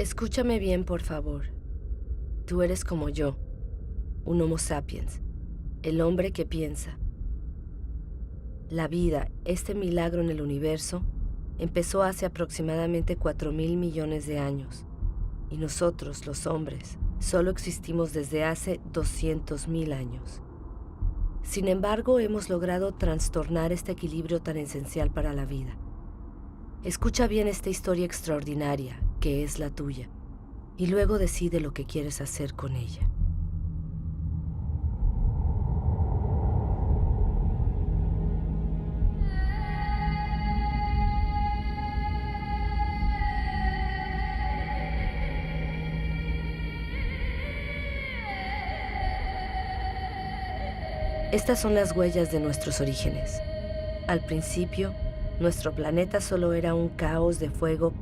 Escúchame bien, por favor. Tú eres como yo, un Homo sapiens, el hombre que piensa. La vida, este milagro en el universo, empezó hace aproximadamente 4.000 millones de años. Y nosotros, los hombres, solo existimos desde hace 200.000 años. Sin embargo, hemos logrado trastornar este equilibrio tan esencial para la vida. Escucha bien esta historia extraordinaria, que es la tuya, y luego decide lo que quieres hacer con ella. Estas son las huellas de nuestros orígenes. Al principio, nuestro planeta solo era un caos de fuego,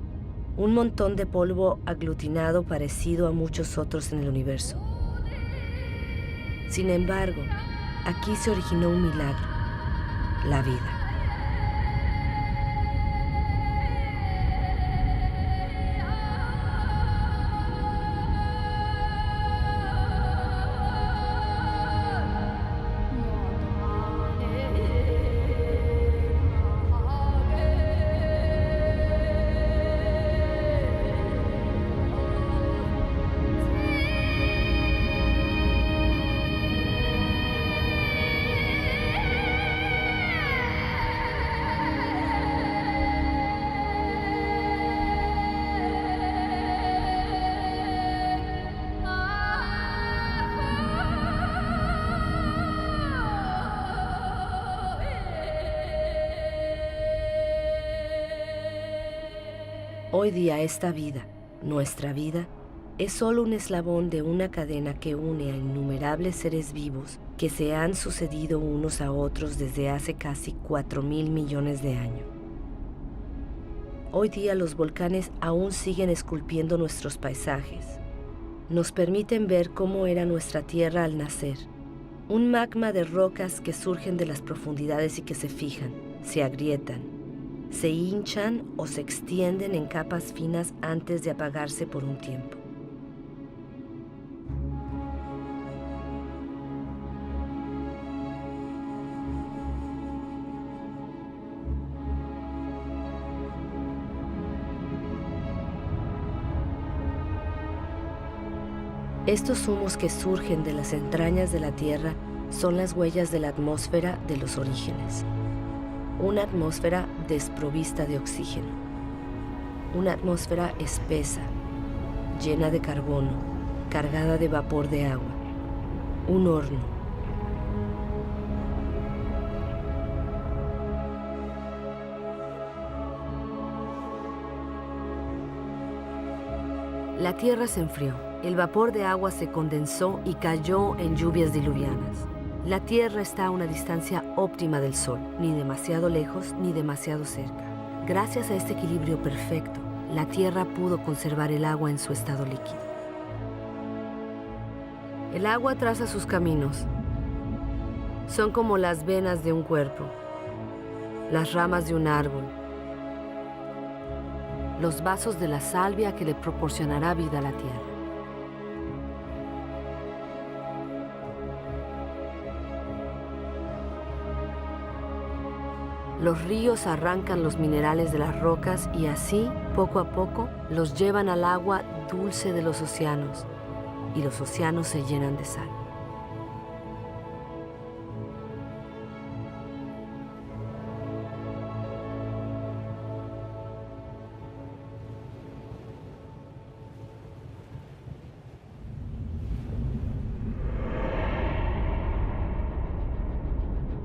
un montón de polvo aglutinado parecido a muchos otros en el universo. Sin embargo, aquí se originó un milagro, la vida. Hoy día esta vida, nuestra vida, es solo un eslabón de una cadena que une a innumerables seres vivos que se han sucedido unos a otros desde hace casi 4.000 millones de años. Hoy día los volcanes aún siguen esculpiendo nuestros paisajes. Nos permiten ver cómo era nuestra Tierra al nacer. Un magma de rocas que surgen de las profundidades y que se fijan, se agrietan, se hinchan o se extienden en capas finas antes de apagarse por un tiempo. Estos humos que surgen de las entrañas de la Tierra son las huellas de la atmósfera de los orígenes. Una atmósfera desprovista de oxígeno. Una atmósfera espesa, llena de carbono, cargada de vapor de agua. Un horno. La Tierra se enfrió. El vapor de agua se condensó y cayó en lluvias diluvianas. La Tierra está a una distancia óptima del Sol, ni demasiado lejos ni demasiado cerca. Gracias a este equilibrio perfecto, la Tierra pudo conservar el agua en su estado líquido. El agua traza sus caminos. Son como las venas de un cuerpo, las ramas de un árbol, los vasos de la salvia que le proporcionará vida a la Tierra. Los ríos arrancan los minerales de las rocas y así, poco a poco, los llevan al agua dulce de los océanos, y los océanos se llenan de sal.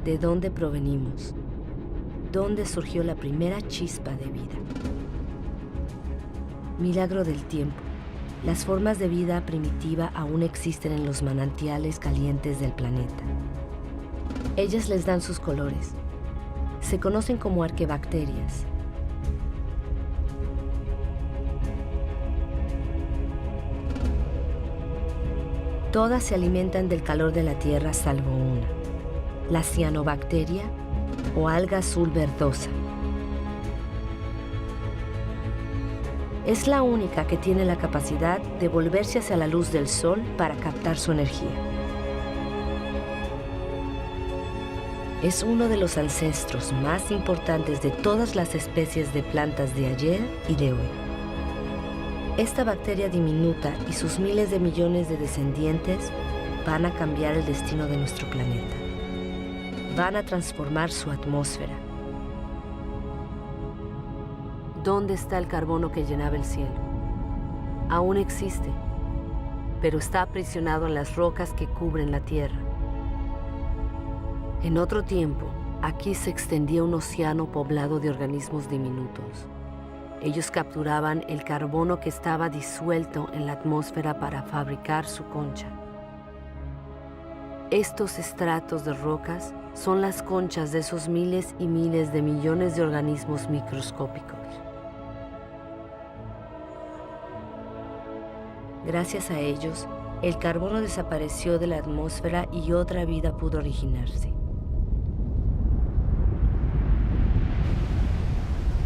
¿De dónde provenimos? ¿Dónde surgió la primera chispa de vida? Milagro del tiempo. Las formas de vida primitiva aún existen en los manantiales calientes del planeta. Ellas les dan sus colores. Se conocen como arquebacterias. Todas se alimentan del calor de la Tierra salvo una, la cianobacteria o alga azul verdosa. Es la única que tiene la capacidad de volverse hacia la luz del sol para captar su energía. Es uno de los ancestros más importantes de todas las especies de plantas de ayer y de hoy. Esta bacteria diminuta y sus miles de millones de descendientes van a cambiar el destino de nuestro planeta. Van a transformar su atmósfera. ¿Dónde está el carbono que llenaba el cielo? Aún existe, pero está aprisionado en las rocas que cubren la Tierra. En otro tiempo, aquí se extendía un océano poblado de organismos diminutos. Ellos capturaban el carbono que estaba disuelto en la atmósfera para fabricar su concha. Estos estratos de rocas son las conchas de esos miles y miles de millones de organismos microscópicos. Gracias a ellos, el carbono desapareció de la atmósfera y otra vida pudo originarse.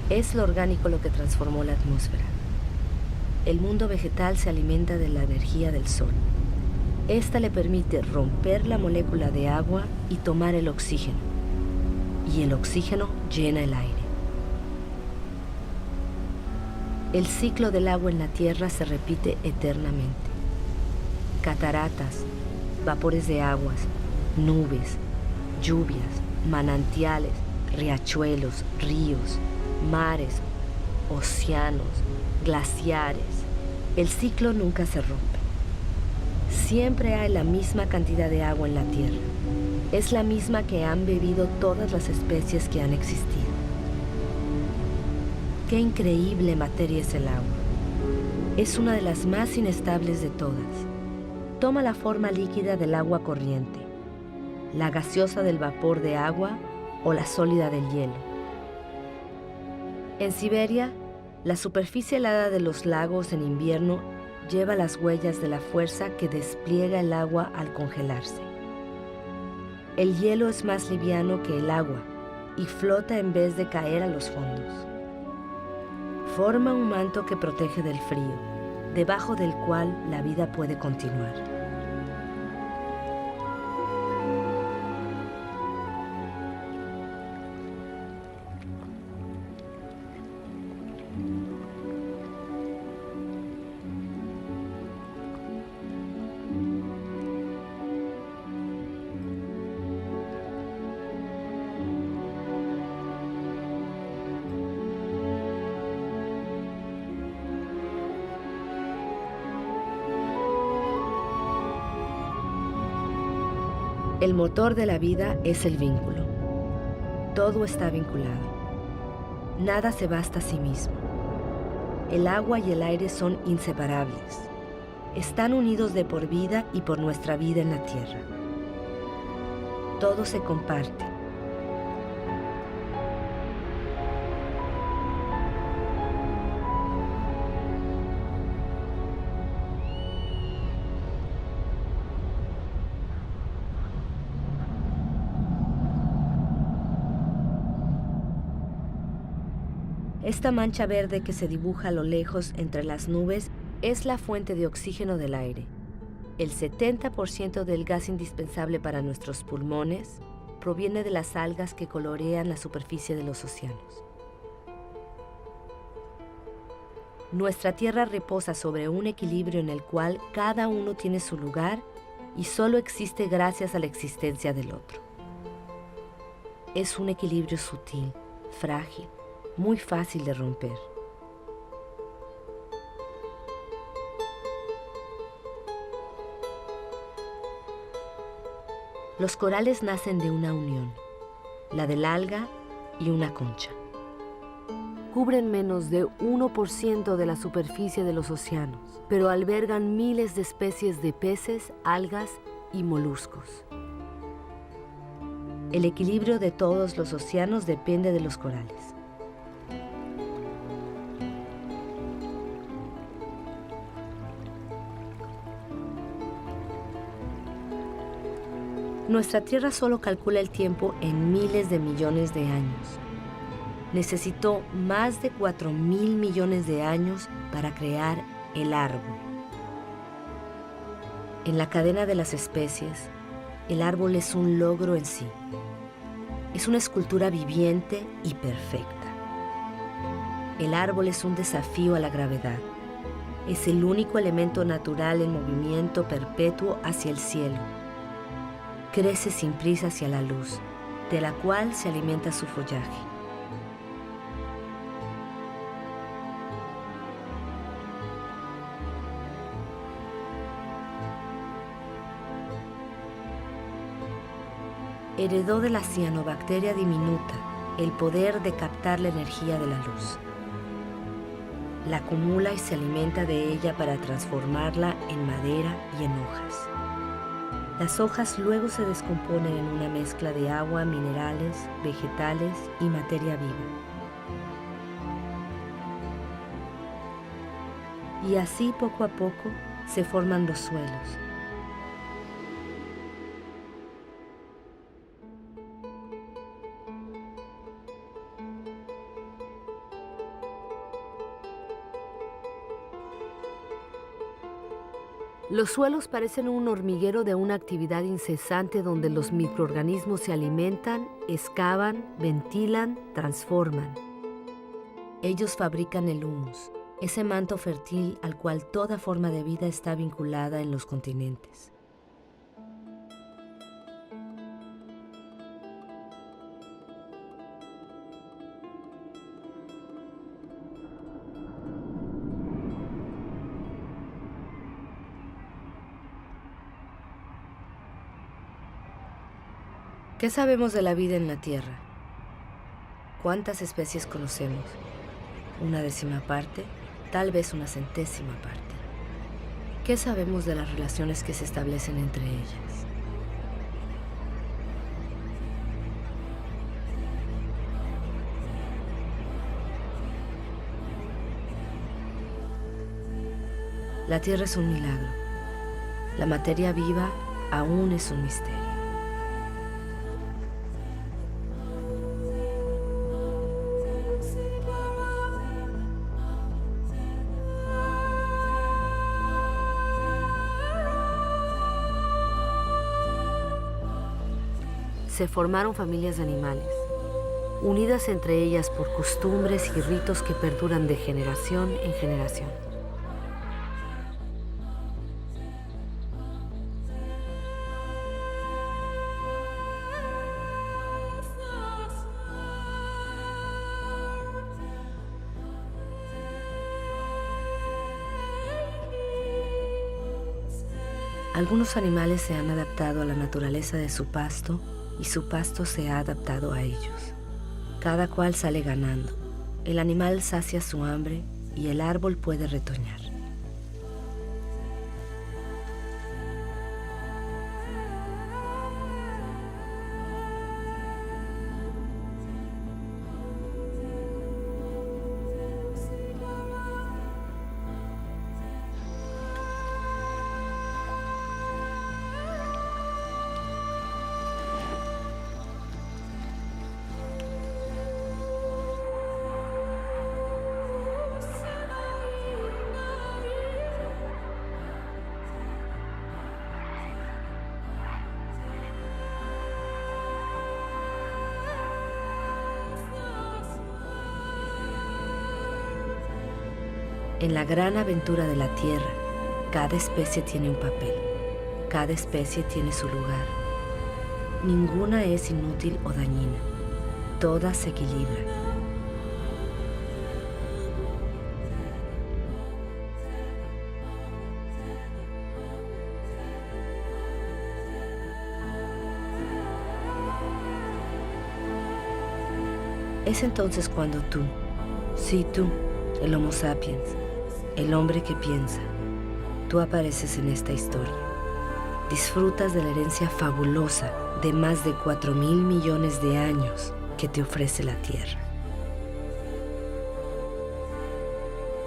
Es lo orgánico lo que transformó la atmósfera. El mundo vegetal se alimenta de la energía del sol. Esta le permite romper la molécula de agua y tomar el oxígeno. Y el oxígeno llena el aire. El ciclo del agua en la Tierra se repite eternamente. Cataratas, vapores de aguas, nubes, lluvias, manantiales, riachuelos, ríos, mares, océanos, glaciares. El ciclo nunca se rompe. Siempre hay la misma cantidad de agua en la Tierra. Es la misma que han bebido todas las especies que han existido. Qué increíble materia es el agua. Es una de las más inestables de todas. Toma la forma líquida del agua corriente, la gaseosa del vapor de agua o la sólida del hielo. En Siberia, la superficie helada de los lagos en invierno lleva las huellas de la fuerza que despliega el agua al congelarse. El hielo es más liviano que el agua y flota en vez de caer a los fondos. Forma un manto que protege del frío, debajo del cual la vida puede continuar. El motor de la vida es el vínculo. Todo está vinculado. Nada se basta a sí mismo. El agua y el aire son inseparables. Están unidos de por vida y por nuestra vida en la Tierra. Todo se comparte. Esta mancha verde que se dibuja a lo lejos entre las nubes es la fuente de oxígeno del aire. El 70% del gas indispensable para nuestros pulmones proviene de las algas que colorean la superficie de los océanos. Nuestra Tierra reposa sobre un equilibrio en el cual cada uno tiene su lugar y solo existe gracias a la existencia del otro. Es un equilibrio sutil, frágil, muy fácil de romper. Los corales nacen de una unión, la del alga y una concha. Cubren menos de 1% de la superficie de los océanos, pero albergan miles de especies de peces, algas y moluscos. El equilibrio de todos los océanos depende de los corales. Nuestra Tierra solo calcula el tiempo en miles de millones de años. Necesitó más de 4.000 millones de años para crear el árbol. En la cadena de las especies, el árbol es un logro en sí. Es una escultura viviente y perfecta. El árbol es un desafío a la gravedad. Es el único elemento natural en movimiento perpetuo hacia el cielo. Crece sin prisa hacia la luz, de la cual se alimenta su follaje. Heredó de la cianobacteria diminuta el poder de captar la energía de la luz. La acumula y se alimenta de ella para transformarla en madera y en hojas. Las hojas luego se descomponen en una mezcla de agua, minerales, vegetales y materia viva. Y así poco a poco se forman los suelos. Los suelos parecen un hormiguero de una actividad incesante donde los microorganismos se alimentan, excavan, ventilan, transforman. Ellos fabrican el humus, ese manto fértil al cual toda forma de vida está vinculada en los continentes. ¿Qué sabemos de la vida en la Tierra? ¿Cuántas especies conocemos? ¿Una décima parte? Tal vez una centésima parte. ¿Qué sabemos de las relaciones que se establecen entre ellas? La Tierra es un milagro. La materia viva aún es un misterio. Se formaron familias de animales, unidas entre ellas por costumbres y ritos que perduran de generación en generación. Algunos animales se han adaptado a la naturaleza de su pasto y su pasto se ha adaptado a ellos. Cada cual sale ganando. El animal sacia su hambre y el árbol puede retoñar. En la gran aventura de la Tierra, cada especie tiene un papel, cada especie tiene su lugar. Ninguna es inútil o dañina, todas se equilibran. Es entonces cuando tú, sí tú, el Homo sapiens, el hombre que piensa, tú apareces en esta historia. Disfrutas de la herencia fabulosa de más de 4.000 millones de años que te ofrece la Tierra.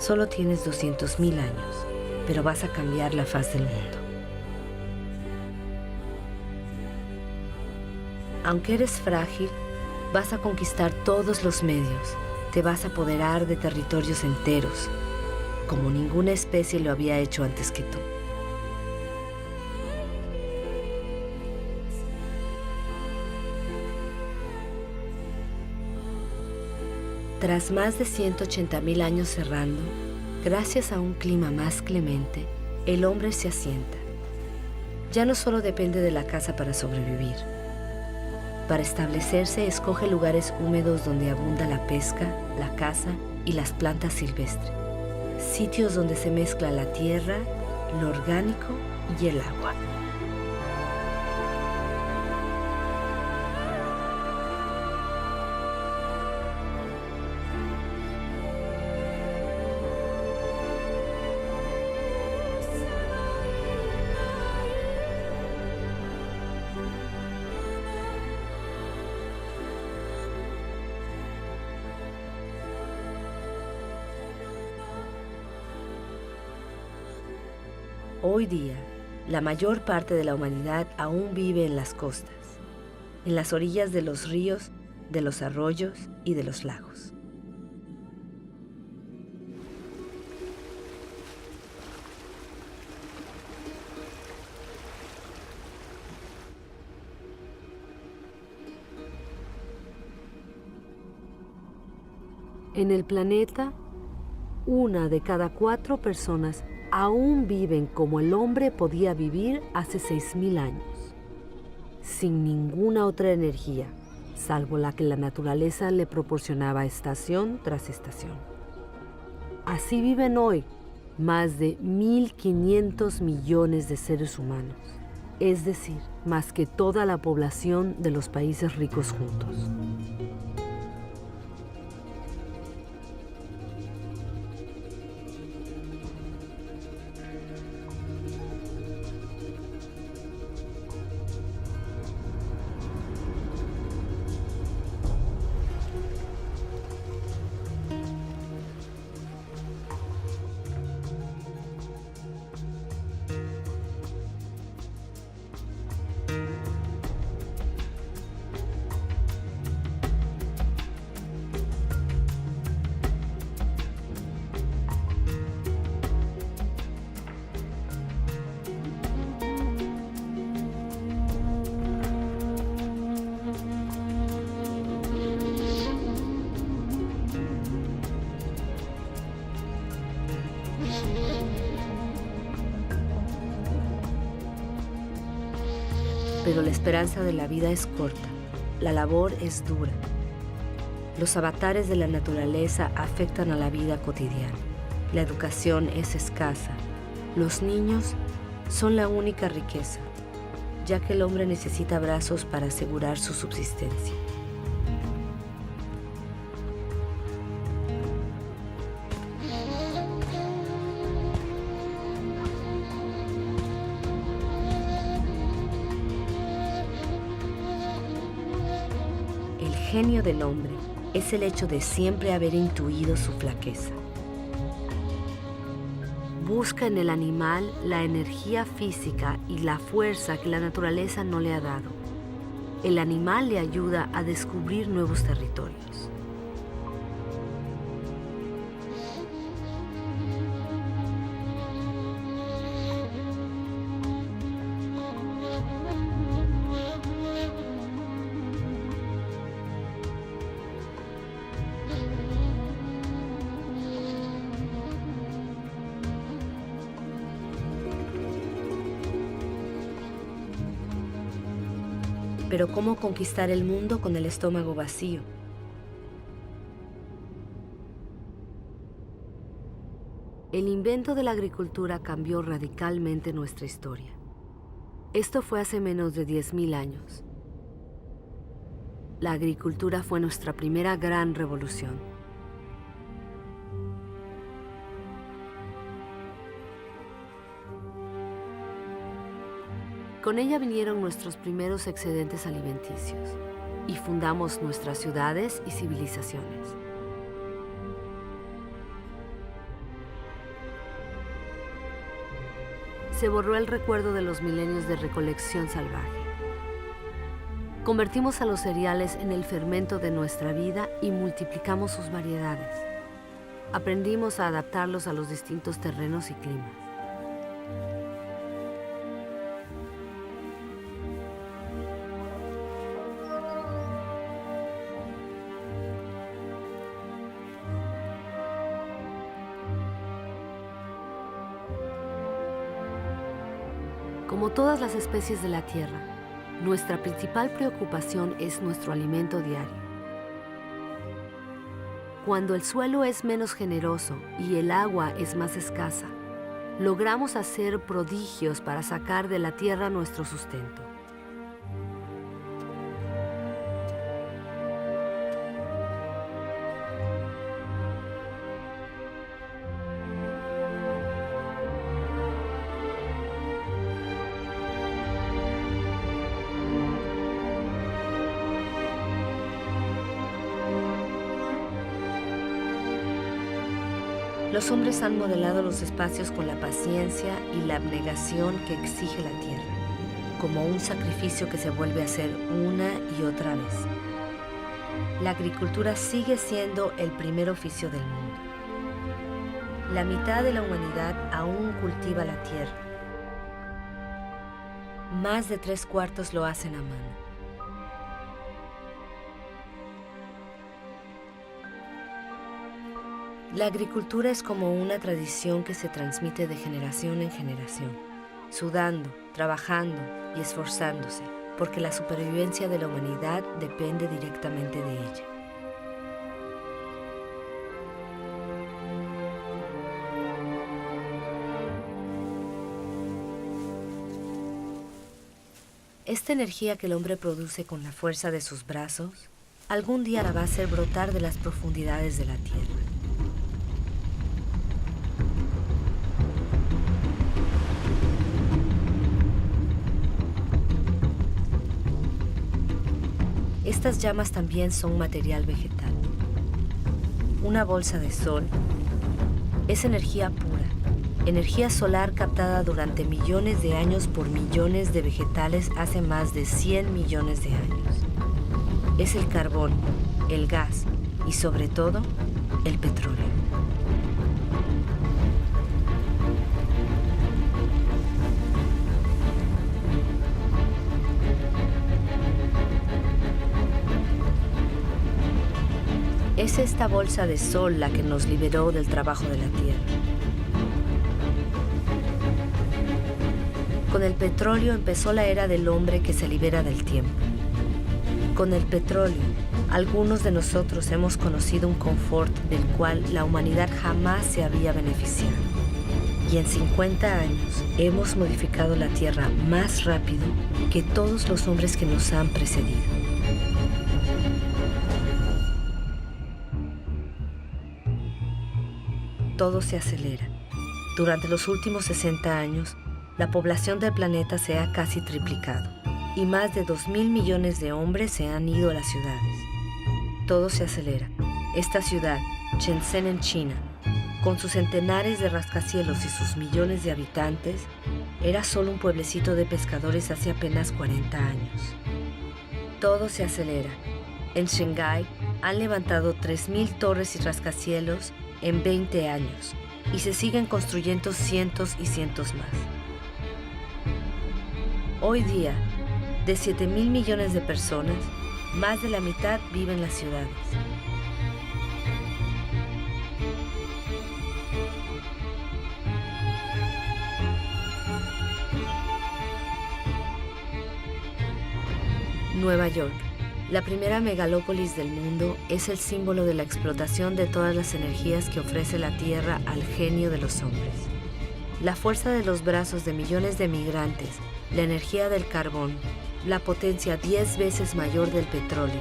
Solo tienes 200.000 años, pero vas a cambiar la faz del mundo. Aunque eres frágil, vas a conquistar todos los medios, te vas a apoderar de territorios enteros. como ninguna especie lo había hecho antes que tú. Tras más de 180.000 años cerrando, gracias a un clima más clemente, el hombre se asienta. Ya no solo depende de la casa para sobrevivir. Para establecerse, escoge lugares húmedos donde abunda la pesca, la caza y las plantas silvestres. Sitios donde se mezcla la tierra, lo orgánico y el agua. Hoy día, la mayor parte de la humanidad aún vive en las costas, en las orillas de los ríos, de los arroyos y de los lagos. En el planeta, 1 de cada 4 personas aún viven como el hombre podía vivir hace 6.000 años, sin ninguna otra energía, salvo la que la naturaleza le proporcionaba estación tras estación. Así viven hoy más de 1.500 millones de seres humanos, es decir, más que toda la población de los países ricos juntos. Pero la esperanza de la vida es corta, la labor es dura. Los avatares de la naturaleza afectan a la vida cotidiana. La educación es escasa. Los niños son la única riqueza, ya que el hombre necesita brazos para asegurar su subsistencia. El genio del hombre es el hecho de siempre haber intuido su flaqueza. Busca en el animal la energía física y la fuerza que la naturaleza no le ha dado. El animal le ayuda a descubrir nuevos territorios. Pero ¿cómo conquistar el mundo con el estómago vacío? El invento de la agricultura cambió radicalmente nuestra historia. Esto fue hace menos de 10.000 años. La agricultura fue nuestra primera gran revolución. Con ella vinieron nuestros primeros excedentes alimenticios y fundamos nuestras ciudades y civilizaciones. Se borró el recuerdo de los milenios de recolección salvaje. Convertimos a los cereales en el fermento de nuestra vida y multiplicamos sus variedades. Aprendimos a adaptarlos a los distintos terrenos y climas. Como todas las especies de la Tierra, nuestra principal preocupación es nuestro alimento diario. Cuando el suelo es menos generoso y el agua es más escasa, logramos hacer prodigios para sacar de la tierra nuestro sustento. Los hombres han modelado los espacios con la paciencia y la abnegación que exige la tierra, como un sacrificio que se vuelve a hacer una y otra vez. La agricultura sigue siendo el primer oficio del mundo. La mitad de la humanidad aún cultiva la tierra. Más de 3/4 lo hacen a mano. La agricultura es como una tradición que se transmite de generación en generación, sudando, trabajando y esforzándose, porque la supervivencia de la humanidad depende directamente de ella. Esta energía que el hombre produce con la fuerza de sus brazos, algún día la va a hacer brotar de las profundidades de la tierra. Estas llamas también son material vegetal. Una bolsa de sol es energía pura, energía solar captada durante millones de años por millones de vegetales hace más de 100 millones de años. Es el carbón, el gas y sobre todo el petróleo. Es esta bolsa de sol la que nos liberó del trabajo de la tierra. Con el petróleo empezó la era del hombre que se libera del tiempo. Con el petróleo, algunos de nosotros hemos conocido un confort del cual la humanidad jamás se había beneficiado. Y en 50 años hemos modificado la tierra más rápido que todos los hombres que nos han precedido. Todo se acelera. Durante los últimos 60 años, la población del planeta se ha casi triplicado y más de 2.000 millones de hombres se han ido a las ciudades. Todo se acelera. Esta ciudad, Shenzhen en China, con sus centenares de rascacielos y sus millones de habitantes, era solo un pueblecito de pescadores hace apenas 40 años. Todo se acelera. En Shanghái han levantado 3.000 torres y rascacielos en 20 años y se siguen construyendo cientos y cientos más. Hoy día, de 7.000 millones de personas, más de la mitad vive en las ciudades. Nueva York, la primera megalópolis del mundo, es el símbolo de la explotación de todas las energías que ofrece la Tierra al genio de los hombres. La fuerza de los brazos de millones de migrantes, la energía del carbón, la potencia 10 veces mayor del petróleo.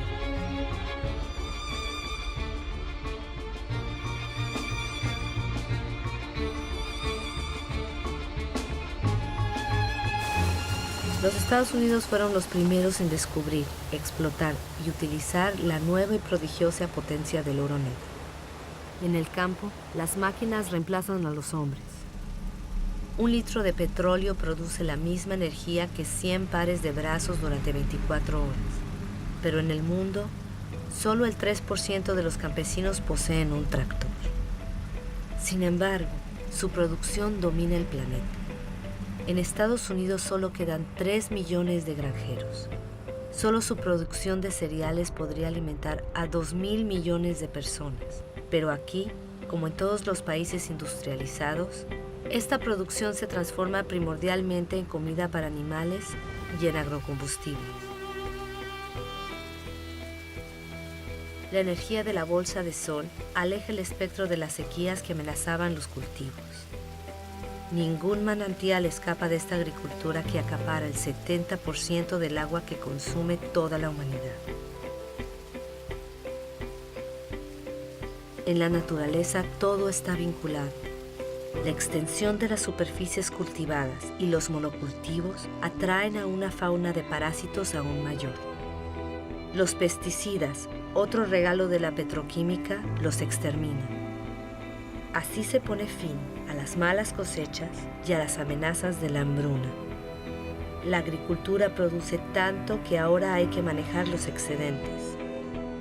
Los Estados Unidos fueron los primeros en descubrir, explotar y utilizar la nueva y prodigiosa potencia del oro negro. En el campo, las máquinas reemplazan a los hombres. 1 litro de petróleo produce la misma energía que 100 pares de brazos durante 24 horas. Pero en el mundo, solo el 3% de los campesinos poseen un tractor. Sin embargo, su producción domina el planeta. En Estados Unidos solo quedan 3 millones de granjeros. Solo su producción de cereales podría alimentar a 2.000 millones de personas. Pero aquí, como en todos los países industrializados, esta producción se transforma primordialmente en comida para animales y en agrocombustibles. La energía de la bolsa de sol aleja el espectro de las sequías que amenazaban los cultivos. Ningún manantial escapa de esta agricultura que acapara el 70% del agua que consume toda la humanidad. En la naturaleza todo está vinculado. La extensión de las superficies cultivadas y los monocultivos atraen a una fauna de parásitos aún mayor. Los pesticidas, otro regalo de la petroquímica, los exterminan. Así se pone fin a las malas cosechas y a las amenazas de la hambruna. La agricultura produce tanto que ahora hay que manejar los excedentes,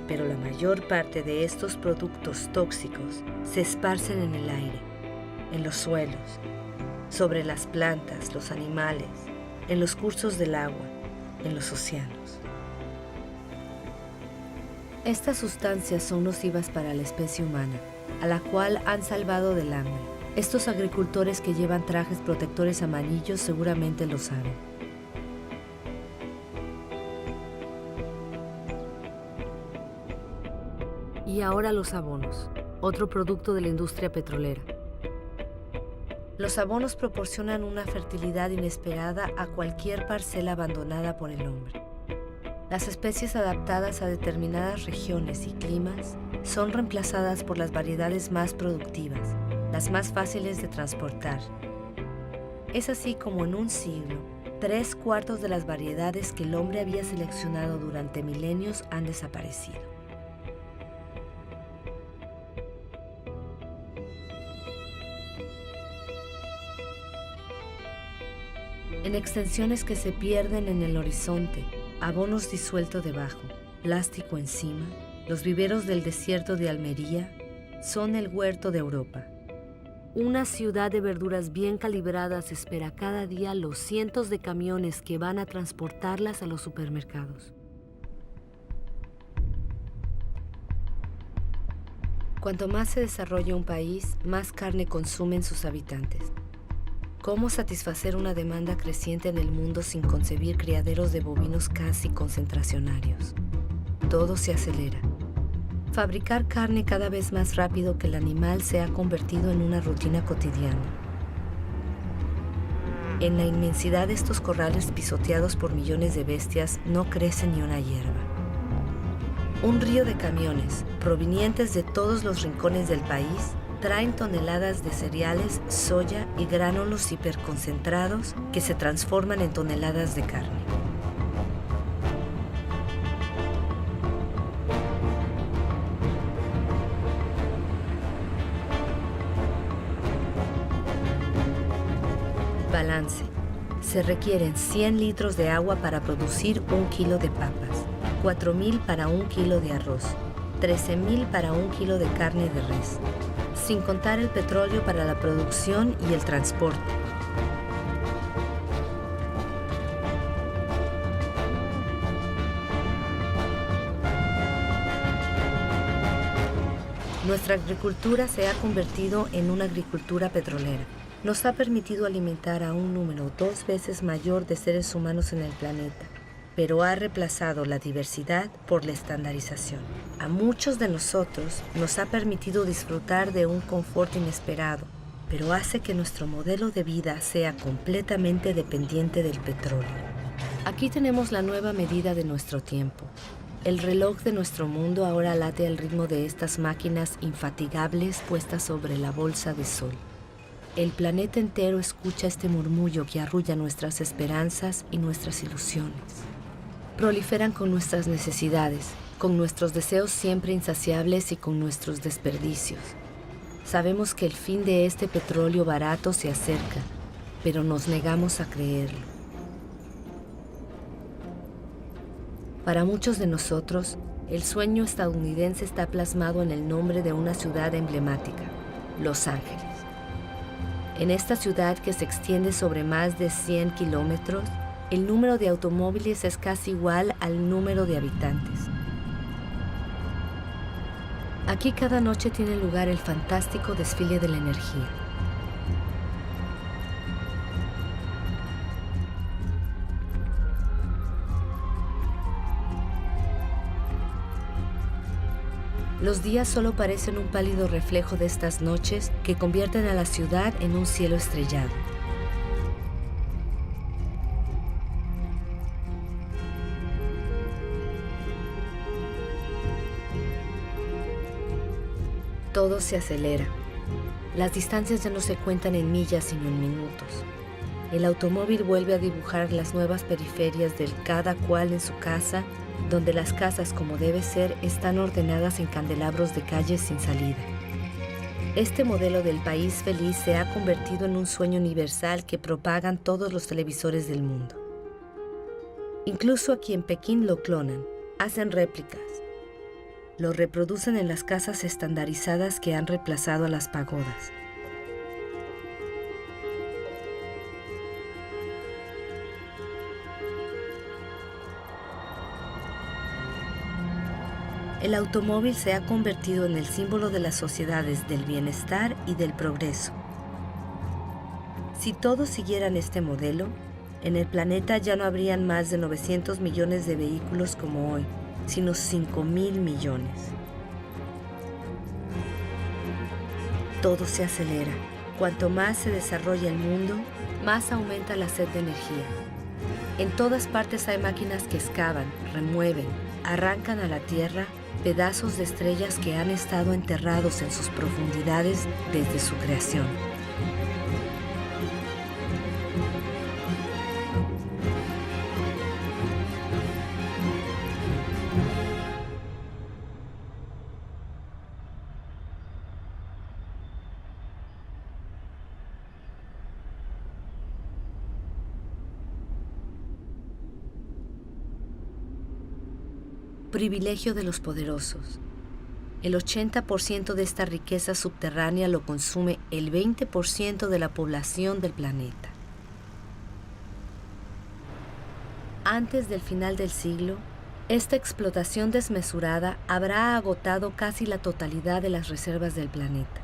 pero la mayor parte de estos productos tóxicos se esparcen en el aire, en los suelos, sobre las plantas, los animales, en los cursos del agua, en los océanos. Estas sustancias son nocivas para la especie humana, a la cual han salvado del hambre. Estos agricultores que llevan trajes protectores amarillos seguramente lo saben. Y ahora los abonos, otro producto de la industria petrolera. Los abonos proporcionan una fertilidad inesperada a cualquier parcela abandonada por el hombre. Las especies adaptadas a determinadas regiones y climas son reemplazadas por las variedades más productivas, las más fáciles de transportar. Es así como en un siglo, 3/4 de las variedades que el hombre había seleccionado durante milenios han desaparecido. En extensiones que se pierden en el horizonte, abonos disueltos debajo, plástico encima, los viveros del desierto de Almería son el huerto de Europa. Una ciudad de verduras bien calibradas espera cada día los cientos de camiones que van a transportarlas a los supermercados. Cuanto más se desarrolla un país, más carne consumen sus habitantes. ¿Cómo satisfacer una demanda creciente en el mundo sin concebir criaderos de bovinos casi concentracionarios? Todo se acelera. Fabricar carne cada vez más rápido que el animal se ha convertido en una rutina cotidiana. En la inmensidad de estos corrales pisoteados por millones de bestias no crece ni una hierba. Un río de camiones, provenientes de todos los rincones del país, traen toneladas de cereales, soya y gránulos hiperconcentrados que se transforman en toneladas de carne. Balance. Se requieren 100 litros de agua para producir 1 kilo de papas, 4.000 para 1 kilo de arroz, 13.000 para 1 kilo de carne de res, sin contar el petróleo para la producción y el transporte. Nuestra agricultura se ha convertido en una agricultura petrolera. Nos ha permitido alimentar a un número 2 veces mayor de seres humanos en el planeta, pero ha reemplazado la diversidad por la estandarización. A muchos de nosotros nos ha permitido disfrutar de un confort inesperado, pero hace que nuestro modelo de vida sea completamente dependiente del petróleo. Aquí tenemos la nueva medida de nuestro tiempo. El reloj de nuestro mundo ahora late al ritmo de estas máquinas infatigables puestas sobre la bolsa de sol. El planeta entero escucha este murmullo que arrulla nuestras esperanzas y nuestras ilusiones. Proliferan con nuestras necesidades, con nuestros deseos siempre insaciables y con nuestros desperdicios. Sabemos que el fin de este petróleo barato se acerca, pero nos negamos a creerlo. Para muchos de nosotros, el sueño estadounidense está plasmado en el nombre de una ciudad emblemática. Los Ángeles. En esta ciudad que se extiende sobre más de 100 kilómetros, el número de automóviles es casi igual al número de habitantes. Aquí cada noche tiene lugar el fantástico desfile de la energía. Los días solo parecen un pálido reflejo de estas noches que convierten a la ciudad en un cielo estrellado. Todo se acelera. Las distancias ya no se cuentan en millas sino en minutos. El automóvil vuelve a dibujar las nuevas periferias del cada cual en su casa, donde las casas, como debe ser, están ordenadas en candelabros de calles sin salida. Este modelo del país feliz se ha convertido en un sueño universal que propagan todos los televisores del mundo. Incluso aquí en Pekín lo clonan, hacen réplicas. Lo reproducen en las casas estandarizadas que han reemplazado a las pagodas. El automóvil se ha convertido en el símbolo de las sociedades del bienestar y del progreso. Si todos siguieran este modelo, en el planeta ya no habrían más de 900 millones de vehículos como hoy, sino 5.000 millones. Todo se acelera. Cuanto más se desarrolla el mundo, más aumenta la sed de energía. En todas partes hay máquinas que excavan, remueven, arrancan a la Tierra pedazos de estrellas que han estado enterrados en sus profundidades desde su creación. Privilegio de los poderosos. El 80% de esta riqueza subterránea lo consume el 20% de la población del planeta. Antes del final del siglo, esta explotación desmesurada habrá agotado casi la totalidad de las reservas del planeta.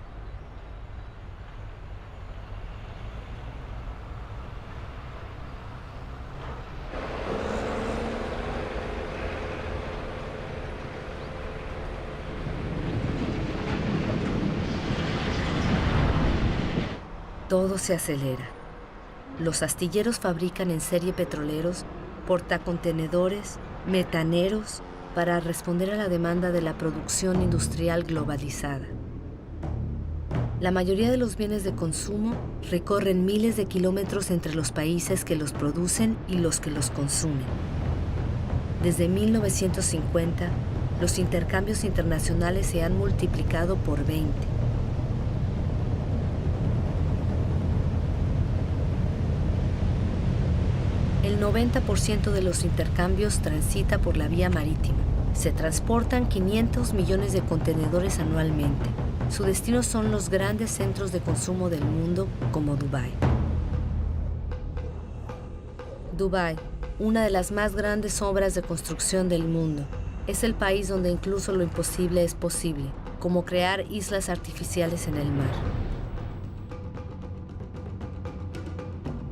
Todo se acelera. Los astilleros fabrican en serie petroleros, portacontenedores, metaneros para responder a la demanda de la producción industrial globalizada. La mayoría de los bienes de consumo recorren miles de kilómetros entre los países que los producen y los que los consumen. Desde 1950, los intercambios internacionales se han multiplicado por 20. El 90% de los intercambios transita por la vía marítima. Se transportan 500 millones de contenedores anualmente. Su destino son los grandes centros de consumo del mundo, como Dubái. Dubái, una de las más grandes obras de construcción del mundo, es el país donde incluso lo imposible es posible, como crear islas artificiales en el mar.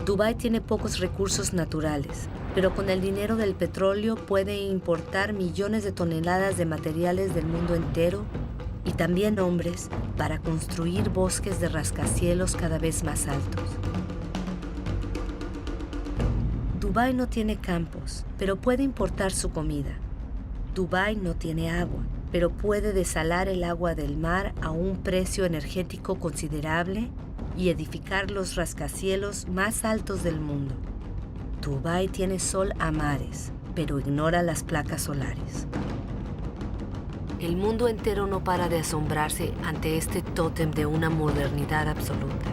Dubái tiene pocos recursos naturales, pero con el dinero del petróleo puede importar millones de toneladas de materiales del mundo entero y también hombres para construir bosques de rascacielos cada vez más altos. Dubái no tiene campos, pero puede importar su comida. Dubái no tiene agua, pero puede desalar el agua del mar a un precio energético considerable y edificar los rascacielos más altos del mundo. Dubái tiene sol a mares, pero ignora las placas solares. El mundo entero no para de asombrarse ante este tótem de una modernidad absoluta.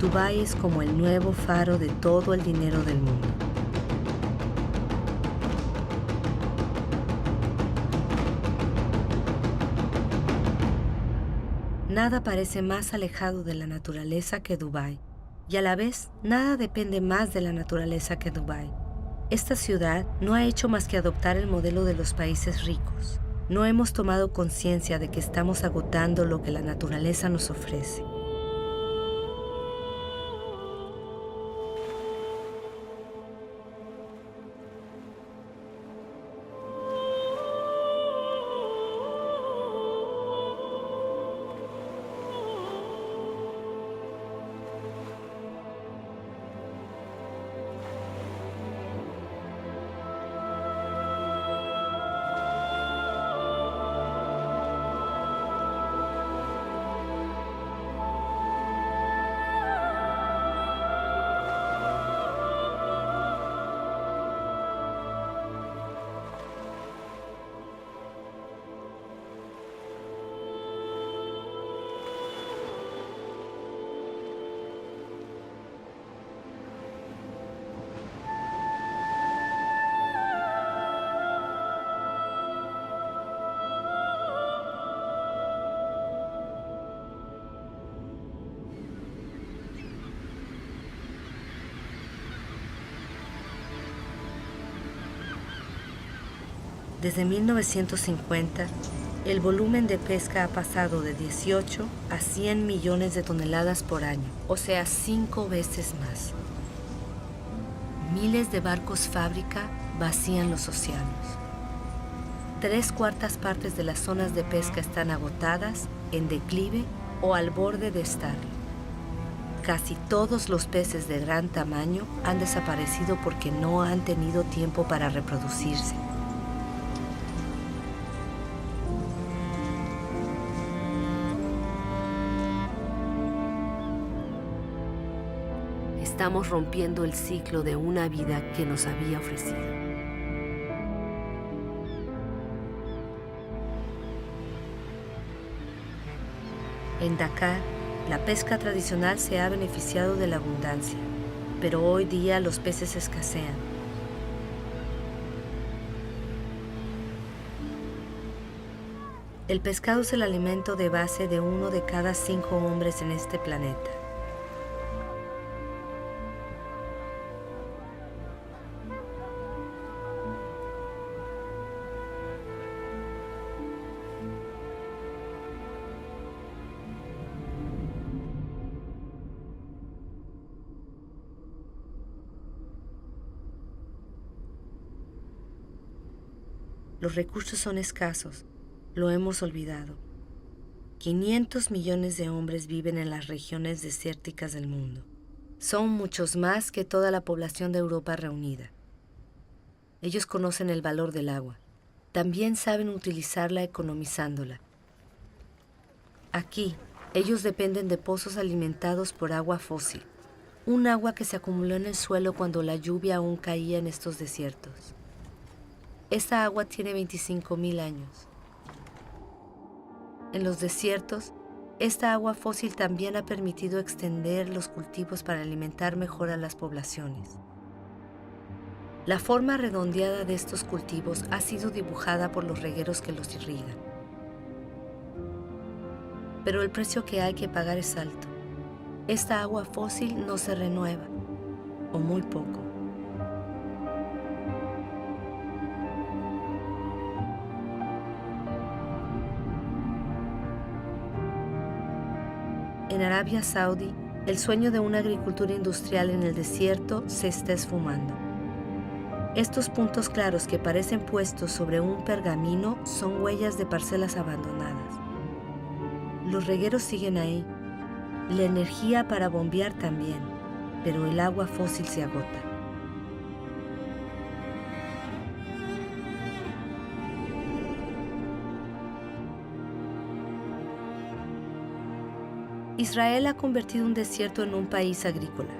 Dubái es como el nuevo faro de todo el dinero del mundo. Nada parece más alejado de la naturaleza que Dubái, y a la vez nada depende más de la naturaleza que Dubái. Esta ciudad no ha hecho más que adoptar el modelo de los países ricos. No hemos tomado conciencia de que estamos agotando lo que la naturaleza nos ofrece. Desde 1950, el volumen de pesca ha pasado de 18 a 100 millones de toneladas por año, o sea, 5 veces más. Miles de barcos fábrica vacían los océanos. 3/4 partes de las zonas de pesca están agotadas, en declive o al borde de estarlo. Casi todos los peces de gran tamaño han desaparecido porque no han tenido tiempo para reproducirse. Estamos rompiendo el ciclo de una vida que nos había ofrecido. En Dakar, la pesca tradicional se ha beneficiado de la abundancia, pero hoy día los peces escasean. El pescado es el alimento de base de 1 de cada 5 hombres en este planeta. Los recursos son escasos, lo hemos olvidado. 500 millones de hombres viven en las regiones desérticas del mundo. Son muchos más que toda la población de Europa reunida. Ellos conocen el valor del agua. También saben utilizarla economizándola. Aquí, ellos dependen de pozos alimentados por agua fósil, un agua que se acumuló en el suelo cuando la lluvia aún caía en estos desiertos. Esta agua tiene 25.000 años. En los desiertos, esta agua fósil también ha permitido extender los cultivos para alimentar mejor a las poblaciones. La forma redondeada de estos cultivos ha sido dibujada por los regueros que los irrigan. Pero el precio que hay que pagar es alto. Esta agua fósil no se renueva, o muy poco. En Arabia Saudí, el sueño de una agricultura industrial en el desierto se está esfumando. Estos puntos claros que parecen puestos sobre un pergamino son huellas de parcelas abandonadas. Los regueros siguen ahí, la energía para bombear también, pero el agua fósil se agota. Israel ha convertido un desierto en un país agrícola.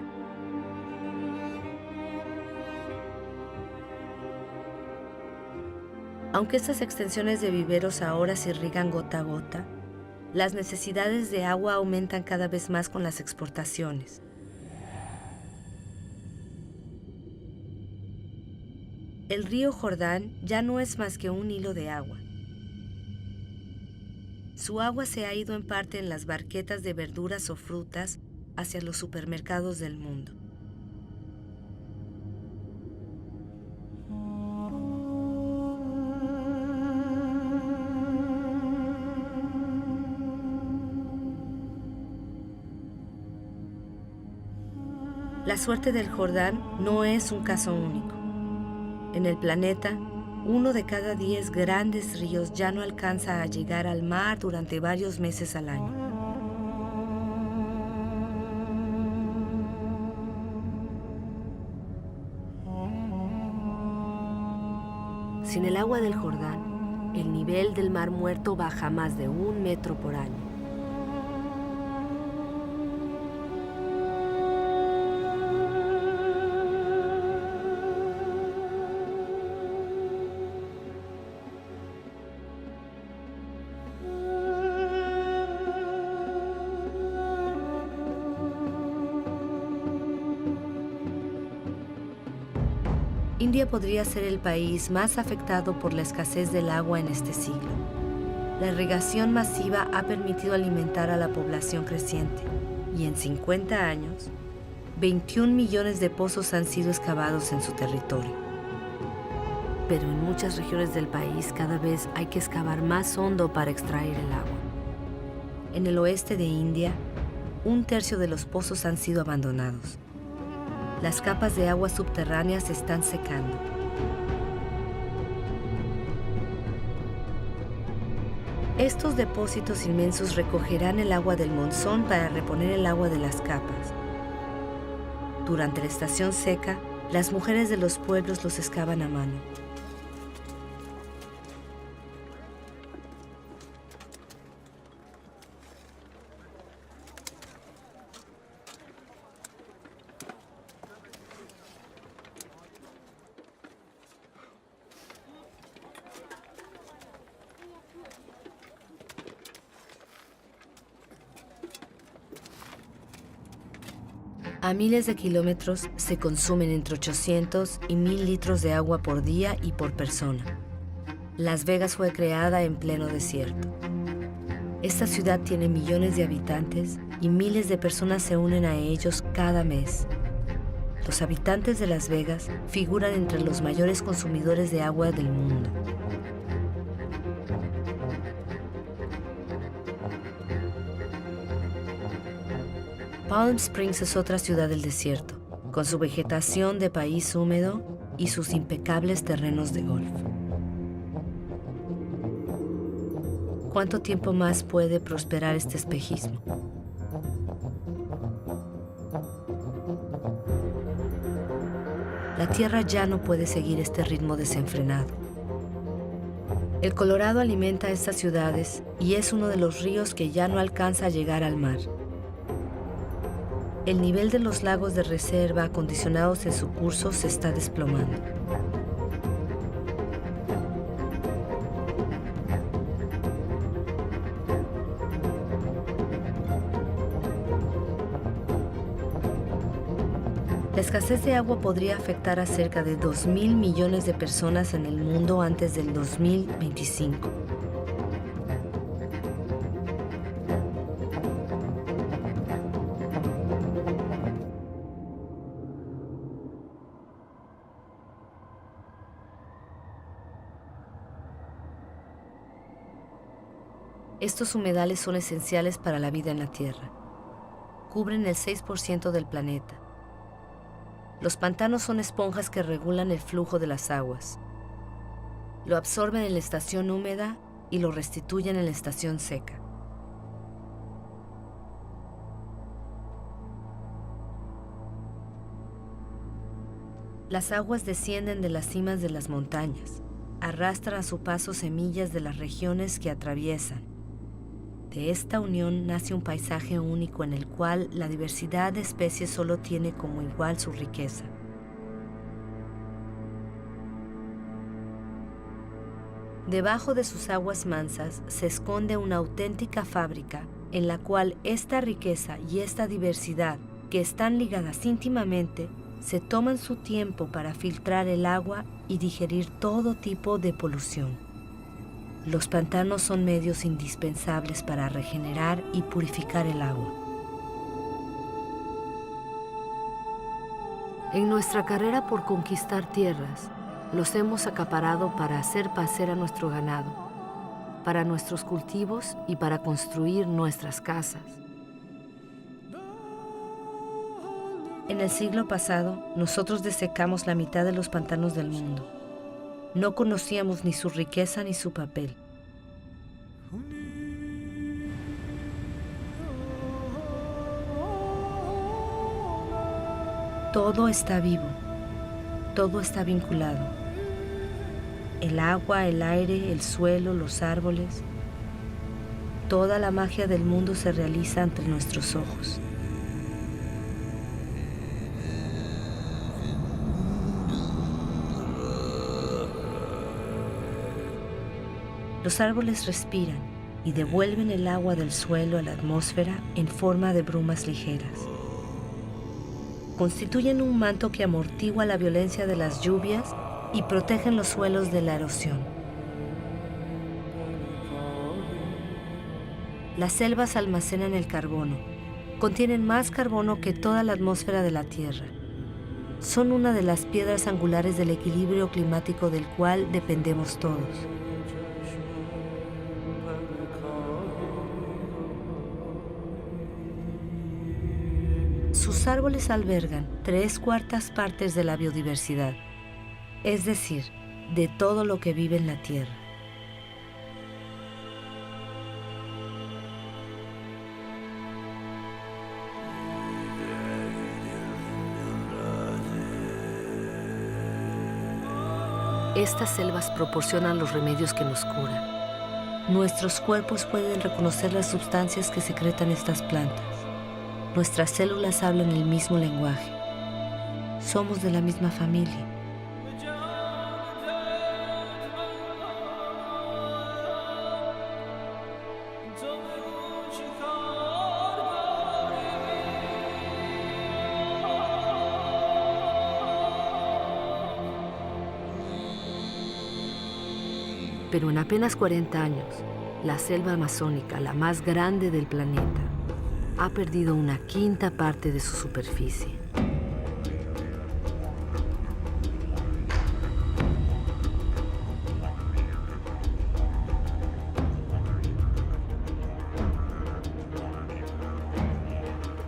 Aunque estas extensiones de viveros ahora se irrigan gota a gota, las necesidades de agua aumentan cada vez más con las exportaciones. El río Jordán ya no es más que un hilo de agua. Su agua se ha ido en parte en las barquetas de verduras o frutas hacia los supermercados del mundo. La suerte del Jordán no es un caso único. En el planeta, 1 de cada 10 grandes ríos ya no alcanza a llegar al mar durante varios meses al año. Sin el agua del Jordán, el nivel del Mar Muerto baja más de 1 metro por año. India podría ser el país más afectado por la escasez del agua en este siglo. La irrigación masiva ha permitido alimentar a la población creciente y en 50 años, 21 millones de pozos han sido excavados en su territorio. Pero en muchas regiones del país cada vez hay que excavar más hondo para extraer el agua. En el oeste de India, 1/3 de los pozos han sido abandonados. Las capas de agua subterráneas se están secando. Estos depósitos inmensos recogerán el agua del monzón para reponer el agua de las capas. Durante la estación seca, las mujeres de los pueblos los excavan a mano. A miles de kilómetros se consumen entre 800 y 1000 litros de agua por día y por persona. Las Vegas fue creada en pleno desierto. Esta ciudad tiene millones de habitantes y miles de personas se unen a ellos cada mes. Los habitantes de Las Vegas figuran entre los mayores consumidores de agua del mundo. Palm Springs es otra ciudad del desierto, con su vegetación de país húmedo y sus impecables terrenos de golf. ¿Cuánto tiempo más puede prosperar este espejismo? La tierra ya no puede seguir este ritmo desenfrenado. El Colorado alimenta estas ciudades y es uno de los ríos que ya no alcanza a llegar al mar. El nivel de los lagos de reserva acondicionados en su curso se está desplomando. La escasez de agua podría afectar a cerca de 2.000 millones de personas en el mundo antes del 2025. Estos humedales son esenciales para la vida en la Tierra. Cubren el 6% del planeta. Los pantanos son esponjas que regulan el flujo de las aguas. Lo absorben en la estación húmeda y lo restituyen en la estación seca. Las aguas descienden de las cimas de las montañas, arrastran a su paso semillas de las regiones que atraviesan. De esta unión nace un paisaje único en el cual la diversidad de especies solo tiene como igual su riqueza. Debajo de sus aguas mansas se esconde una auténtica fábrica en la cual esta riqueza y esta diversidad, que están ligadas íntimamente, se toman su tiempo para filtrar el agua y digerir todo tipo de polución. Los pantanos son medios indispensables para regenerar y purificar el agua. En nuestra carrera por conquistar tierras, los hemos acaparado para hacer pacer a nuestro ganado, para nuestros cultivos y para construir nuestras casas. En el siglo pasado, nosotros desecamos la mitad de los pantanos del mundo. No conocíamos ni su riqueza ni su papel. Todo está vivo, todo está vinculado. El agua, el aire, el suelo, los árboles. Toda la magia del mundo se realiza ante nuestros ojos. Los árboles respiran y devuelven el agua del suelo a la atmósfera en forma de brumas ligeras. Constituyen un manto que amortigua la violencia de las lluvias y protegen los suelos de la erosión. Las selvas almacenan el carbono. Contienen más carbono que toda la atmósfera de la Tierra. Son una de las piedras angulares del equilibrio climático del cual dependemos todos. Sus árboles albergan 3/4 partes de la biodiversidad, es decir, de todo lo que vive en la Tierra. Estas selvas proporcionan los remedios que nos curan. Nuestros cuerpos pueden reconocer las sustancias que secretan estas plantas. Nuestras células hablan el mismo lenguaje. Somos de la misma familia. Pero en apenas 40 años, la selva amazónica, la más grande del planeta, ha perdido 1/5 parte de su superficie.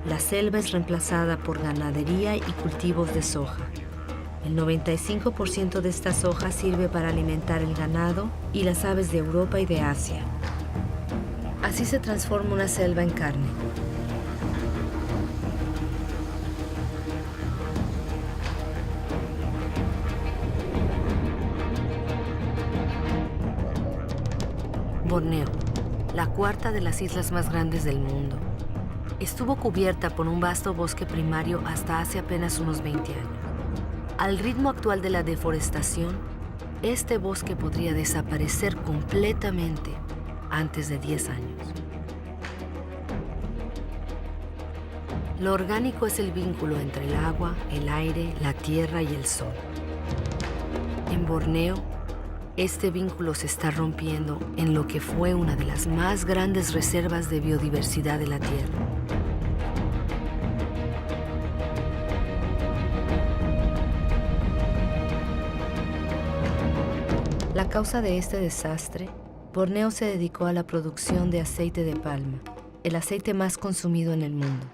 La selva es reemplazada por ganadería y cultivos de soja. El 95% de esta soja sirve para alimentar el ganado y las aves de Europa y de Asia. Así se transforma una selva en carne. Borneo, la cuarta de las islas más grandes del mundo, estuvo cubierta por un vasto bosque primario hasta hace apenas unos 20 años. Al ritmo actual de la deforestación, este bosque podría desaparecer completamente antes de 10 años. Lo orgánico es el vínculo entre el agua, el aire, la tierra y el sol. En Borneo, este vínculo se está rompiendo en lo que fue una de las más grandes reservas de biodiversidad de la Tierra. La causa de este desastre, Borneo se dedicó a la producción de aceite de palma, el aceite más consumido en el mundo.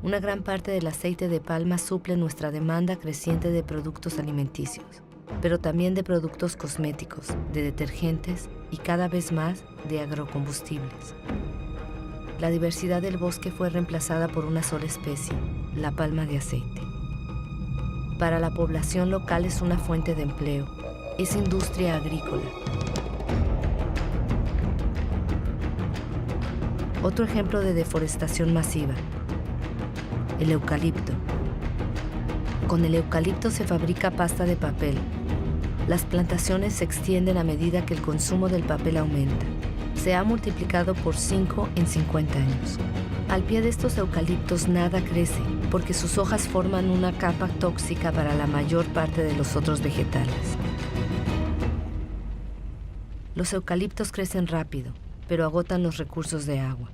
Una gran parte del aceite de palma suple nuestra demanda creciente de productos alimenticios, pero también de productos cosméticos, de detergentes y cada vez más de agrocombustibles. La diversidad del bosque fue reemplazada por una sola especie, la palma de aceite. Para la población local es una fuente de empleo, es industria agrícola. Otro ejemplo de deforestación masiva, el eucalipto. Con el eucalipto se fabrica pasta de papel. Las plantaciones se extienden a medida que el consumo del papel aumenta. Se ha multiplicado por 5 en 50 años. Al pie de estos eucaliptos nada crece, porque sus hojas forman una capa tóxica para la mayor parte de los otros vegetales. Los eucaliptos crecen rápido, pero agotan los recursos de agua.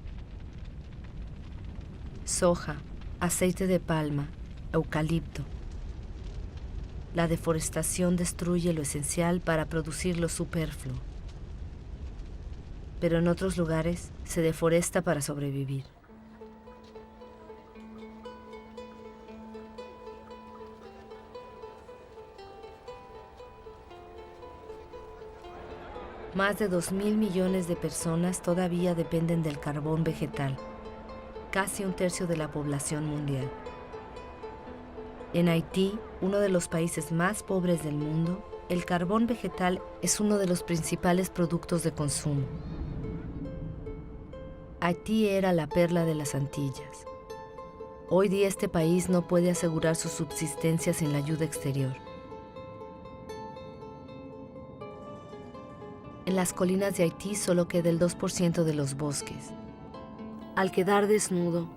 Soja, aceite de palma, eucalipto. La deforestación destruye lo esencial para producir lo superfluo. Pero en otros lugares se deforesta para sobrevivir. Más de 2.000 millones de personas todavía dependen del carbón vegetal, casi 1/3 de la población mundial. En Haití, uno de los países más pobres del mundo, el carbón vegetal es uno de los principales productos de consumo. Haití era la perla de las Antillas. Hoy día este país no puede asegurar su subsistencia sin la ayuda exterior. En las colinas de Haití solo queda el 2% de los bosques. Al quedar desnudo,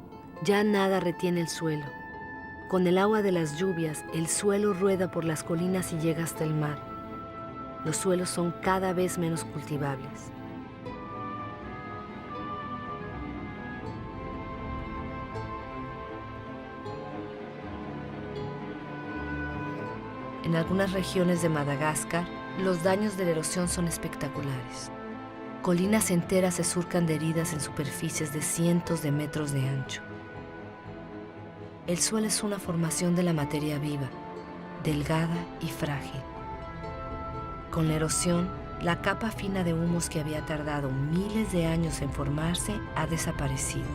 ya nada retiene el suelo. Con el agua de las lluvias, el suelo rueda por las colinas y llega hasta el mar. Los suelos son cada vez menos cultivables. En algunas regiones de Madagascar, los daños de la erosión son espectaculares. Colinas enteras se surcan de heridas en superficies de cientos de metros de ancho. El suelo es una formación de la materia viva, delgada y frágil. Con la erosión, la capa fina de humus que había tardado miles de años en formarse ha desaparecido.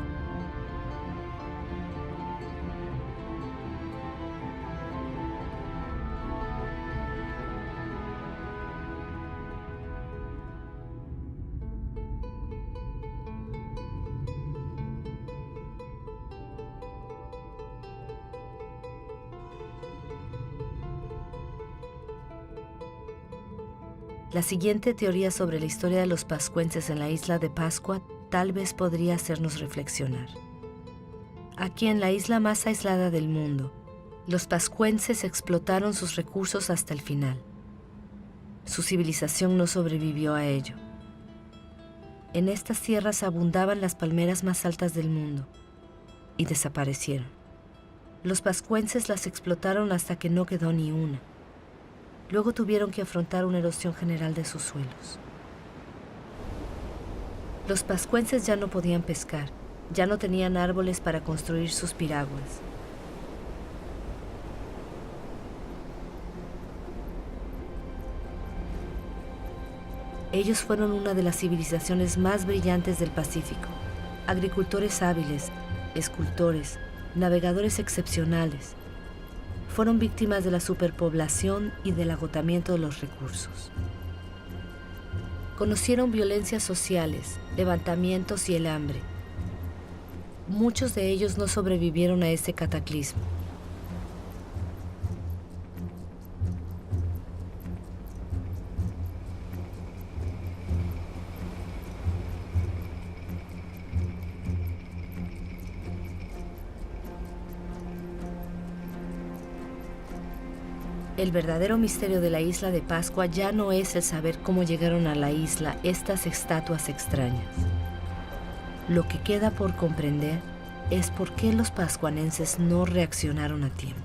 La siguiente teoría sobre la historia de los pascuenses en la isla de Pascua tal vez podría hacernos reflexionar. Aquí en la isla más aislada del mundo, los pascuenses explotaron sus recursos hasta el final. Su civilización no sobrevivió a ello. En estas tierras abundaban las palmeras más altas del mundo y desaparecieron. Los pascuenses las explotaron hasta que no quedó ni una. Luego tuvieron que afrontar una erosión general de sus suelos. Los pascuenses ya no podían pescar, ya no tenían árboles para construir sus piraguas. Ellos fueron una de las civilizaciones más brillantes del Pacífico, agricultores hábiles, escultores, navegadores excepcionales. Fueron víctimas de la superpoblación y del agotamiento de los recursos. Conocieron violencias sociales, levantamientos y el hambre. Muchos de ellos no sobrevivieron a este cataclismo. El verdadero misterio de la isla de Pascua ya no es el saber cómo llegaron a la isla estas estatuas extrañas. Lo que queda por comprender es por qué los pascuanenses no reaccionaron a tiempo.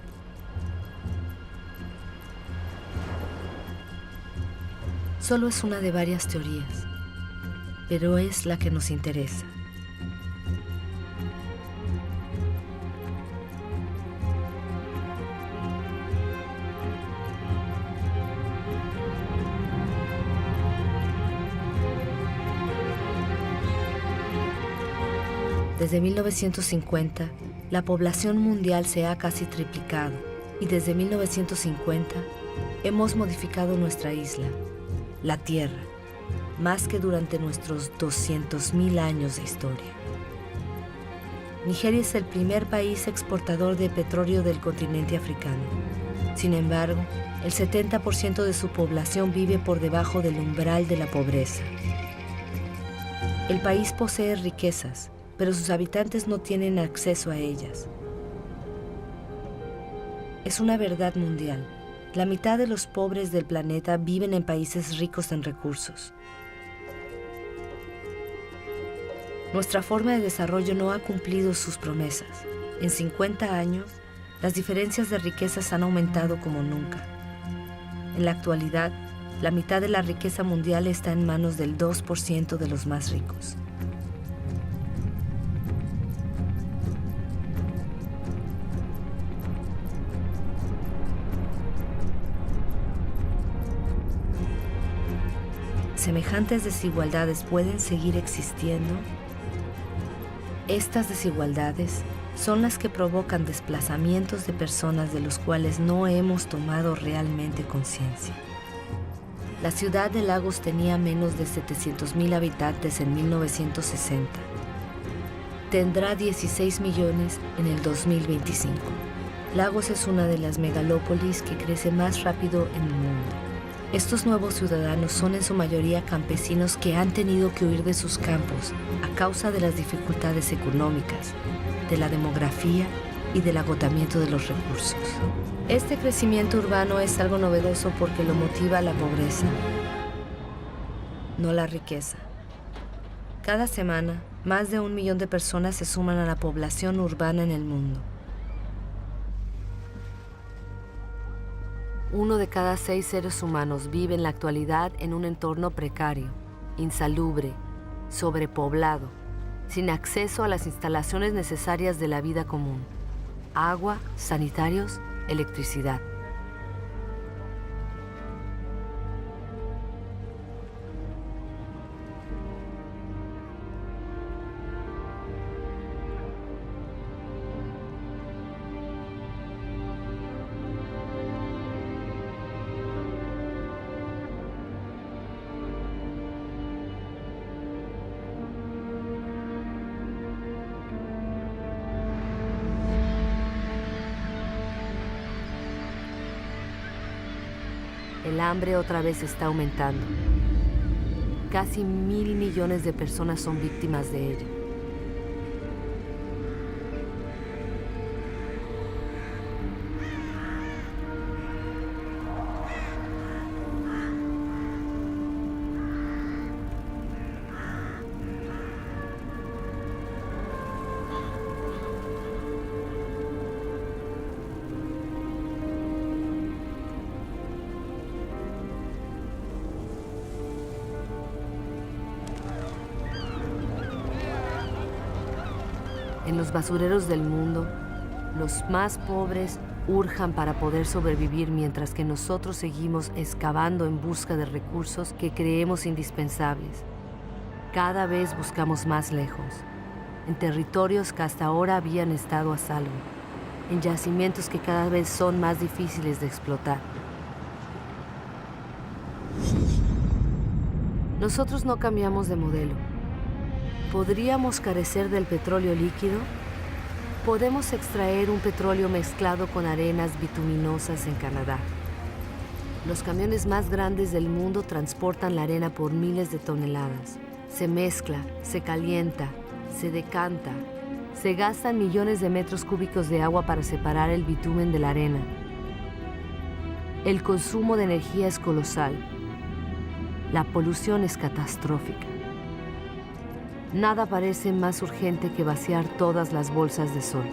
Solo es una de varias teorías, pero es la que nos interesa. Desde 1950, la población mundial se ha casi triplicado y desde 1950 hemos modificado nuestra isla, la Tierra, más que durante nuestros 200.000 años de historia. Nigeria es el primer país exportador de petróleo del continente africano. Sin embargo, el 70% de su población vive por debajo del umbral de la pobreza. El país posee riquezas, pero sus habitantes no tienen acceso a ellas. Es una verdad mundial. La mitad de los pobres del planeta viven en países ricos en recursos. Nuestra forma de desarrollo no ha cumplido sus promesas. En 50 años, las diferencias de riquezas han aumentado como nunca. En la actualidad, la mitad de la riqueza mundial está en manos del 2% de los más ricos. ¿Semejantes desigualdades pueden seguir existiendo? Estas desigualdades son las que provocan desplazamientos de personas de los cuales no hemos tomado realmente conciencia. La ciudad de Lagos tenía menos de 700,000 habitantes en 1960. Tendrá 16 millones en el 2025. Lagos es una de las megalópolis que crece más rápido en el mundo. Estos nuevos ciudadanos son en su mayoría campesinos que han tenido que huir de sus campos a causa de las dificultades económicas, de la demografía y del agotamiento de los recursos. Este crecimiento urbano es algo novedoso porque lo motiva la pobreza, no la riqueza. Cada semana, más de 1 millón de personas se suman a la población urbana en el mundo. 1 de cada 6 seres humanos vive en la actualidad en un entorno precario, insalubre, sobrepoblado, sin acceso a las instalaciones necesarias de la vida común: agua, sanitarios, electricidad. El hambre otra vez está aumentando. Casi 1.000 millones de personas son víctimas de ello. En los basureros del mundo, los más pobres urjan para poder sobrevivir mientras que nosotros seguimos excavando en busca de recursos que creemos indispensables. Cada vez buscamos más lejos, en territorios que hasta ahora habían estado a salvo, en yacimientos que cada vez son más difíciles de explotar. Nosotros no cambiamos de modelo. ¿Podríamos carecer del petróleo líquido? Podemos extraer un petróleo mezclado con arenas bituminosas en Canadá. Los camiones más grandes del mundo transportan la arena por miles de toneladas. Se mezcla, se calienta, se decanta. Se gastan millones de metros cúbicos de agua para separar el bitumen de la arena. El consumo de energía es colosal. La polución es catastrófica. Nada parece más urgente que vaciar todas las bolsas de sol.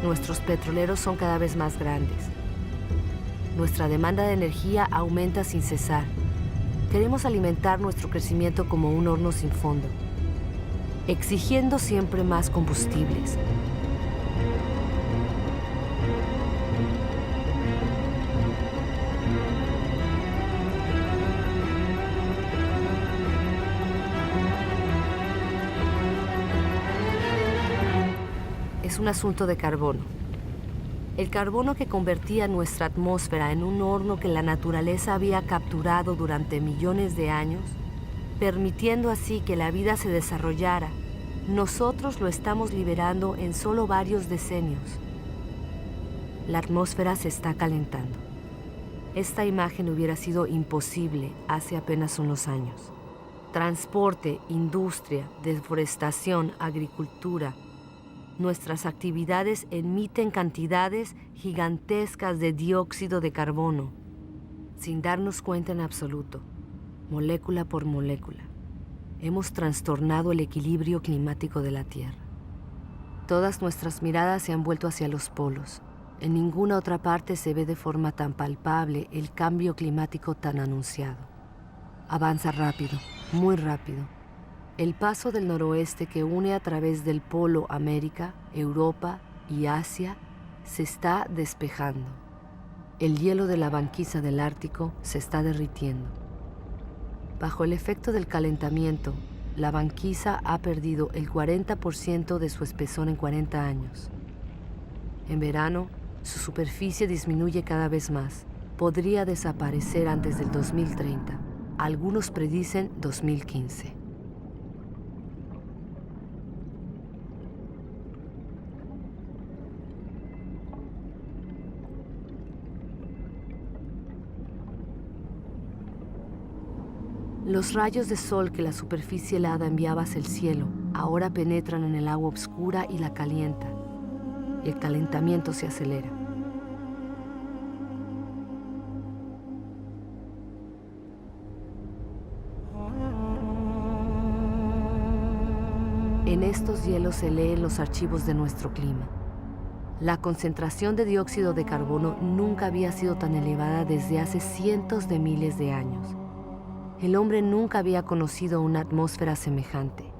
Nuestros petroleros son cada vez más grandes. Nuestra demanda de energía aumenta sin cesar. Queremos alimentar nuestro crecimiento como un horno sin fondo, exigiendo siempre más combustibles. Es un asunto de carbono. El carbono que convertía nuestra atmósfera en un horno que la naturaleza había capturado durante millones de años, permitiendo así que la vida se desarrollara Nosotros lo estamos liberando en solo varios decenios. La atmósfera se está calentando. Esta imagen hubiera sido imposible hace apenas unos años. Transporte, industria, deforestación, agricultura. Nuestras actividades emiten cantidades gigantescas de dióxido de carbono, sin darnos cuenta en absoluto, molécula por molécula. Hemos trastornado el equilibrio climático de la Tierra. Todas nuestras miradas se han vuelto hacia los polos. En ninguna otra parte se ve de forma tan palpable el cambio climático tan anunciado. Avanza rápido, muy rápido. El paso del noroeste que une a través del Polo América, Europa y Asia se está despejando. El hielo de la banquisa del Ártico se está derritiendo. Bajo el efecto del calentamiento, la banquisa ha perdido el 40% de su espesor en 40 años. En verano, su superficie disminuye cada vez más. Podría desaparecer antes del 2030. Algunos predicen 2015. Los rayos de sol que la superficie helada enviaba hacia el cielo ahora penetran en el agua oscura y la calientan. El calentamiento se acelera. En estos hielos se leen los archivos de nuestro clima. La concentración de dióxido de carbono nunca había sido tan elevada desde hace cientos de miles de años. El hombre nunca había conocido una atmósfera semejante.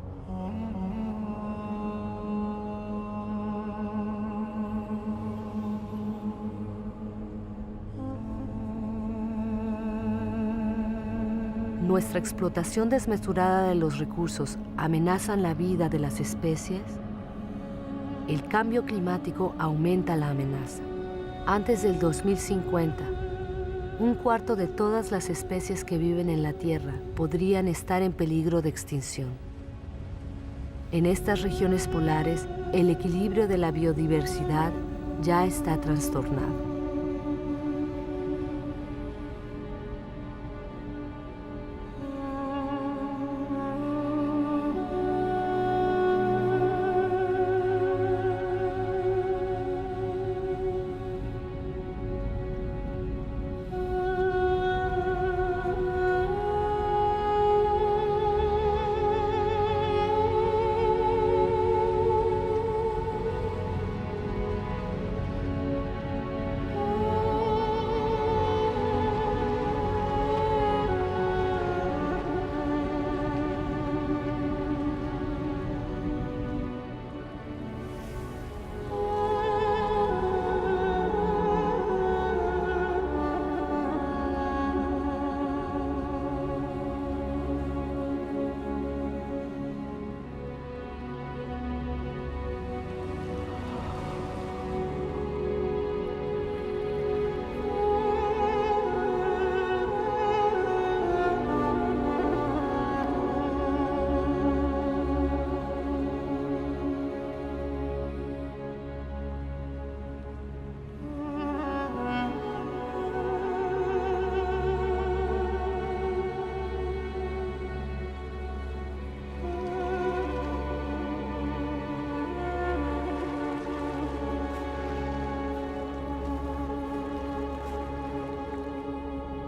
Nuestra explotación desmesurada de los recursos amenazan la vida de las especies. El cambio climático aumenta la amenaza. Antes del 2050, un cuarto de todas las especies que viven en la Tierra podrían estar en peligro de extinción. En estas regiones polares, el equilibrio de la biodiversidad ya está trastornado.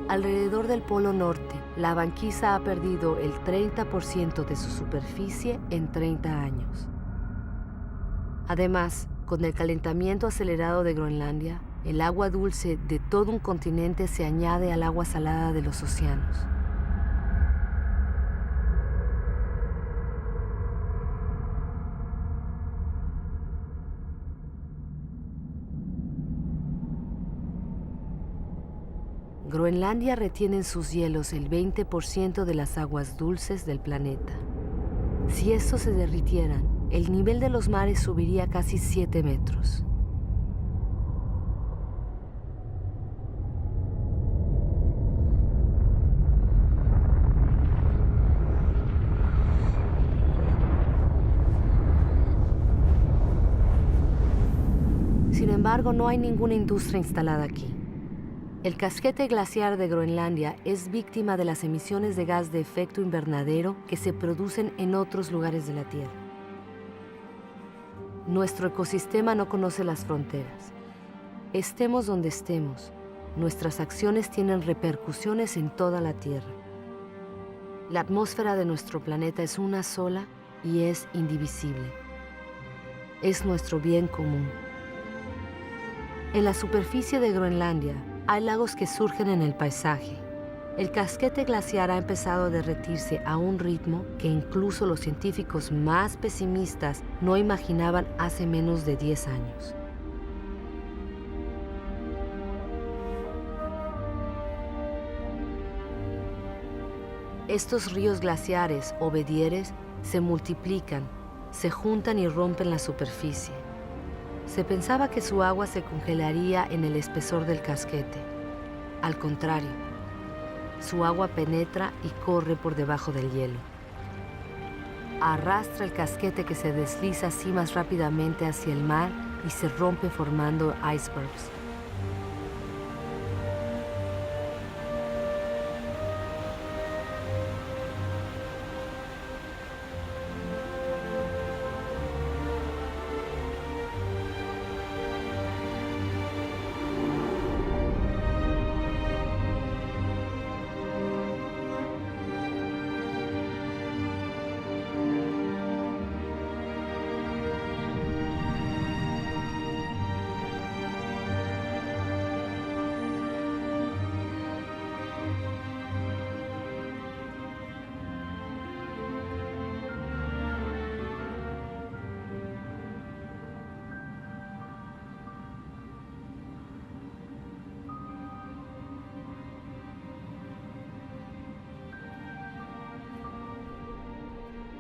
Alrededor del Polo Norte, la banquisa ha perdido el 30% de su superficie en 30 años. Además, con el calentamiento acelerado de Groenlandia, el agua dulce de todo un continente se añade al agua salada de los océanos. Groenlandia retiene en sus hielos el 20% de las aguas dulces del planeta. Si estos se derritieran, el nivel de los mares subiría casi 7 metros. Sin embargo, no hay ninguna industria instalada aquí. El casquete glaciar de Groenlandia es víctima de las emisiones de gas de efecto invernadero que se producen en otros lugares de la Tierra. Nuestro ecosistema no conoce las fronteras. Estemos donde estemos, nuestras acciones tienen repercusiones en toda la Tierra. La atmósfera de nuestro planeta es una sola y es indivisible. Es nuestro bien común. En la superficie de Groenlandia hay lagos que surgen en el paisaje. El casquete glaciar ha empezado a derretirse a un ritmo que incluso los científicos más pesimistas no imaginaban hace menos de 10 años. Estos ríos glaciares o bedieres se multiplican, se juntan y rompen la superficie. Se pensaba que su agua se congelaría en el espesor del casquete. Al contrario, su agua penetra y corre por debajo del hielo. Arrastra el casquete que se desliza así más rápidamente hacia el mar y se rompe formando icebergs.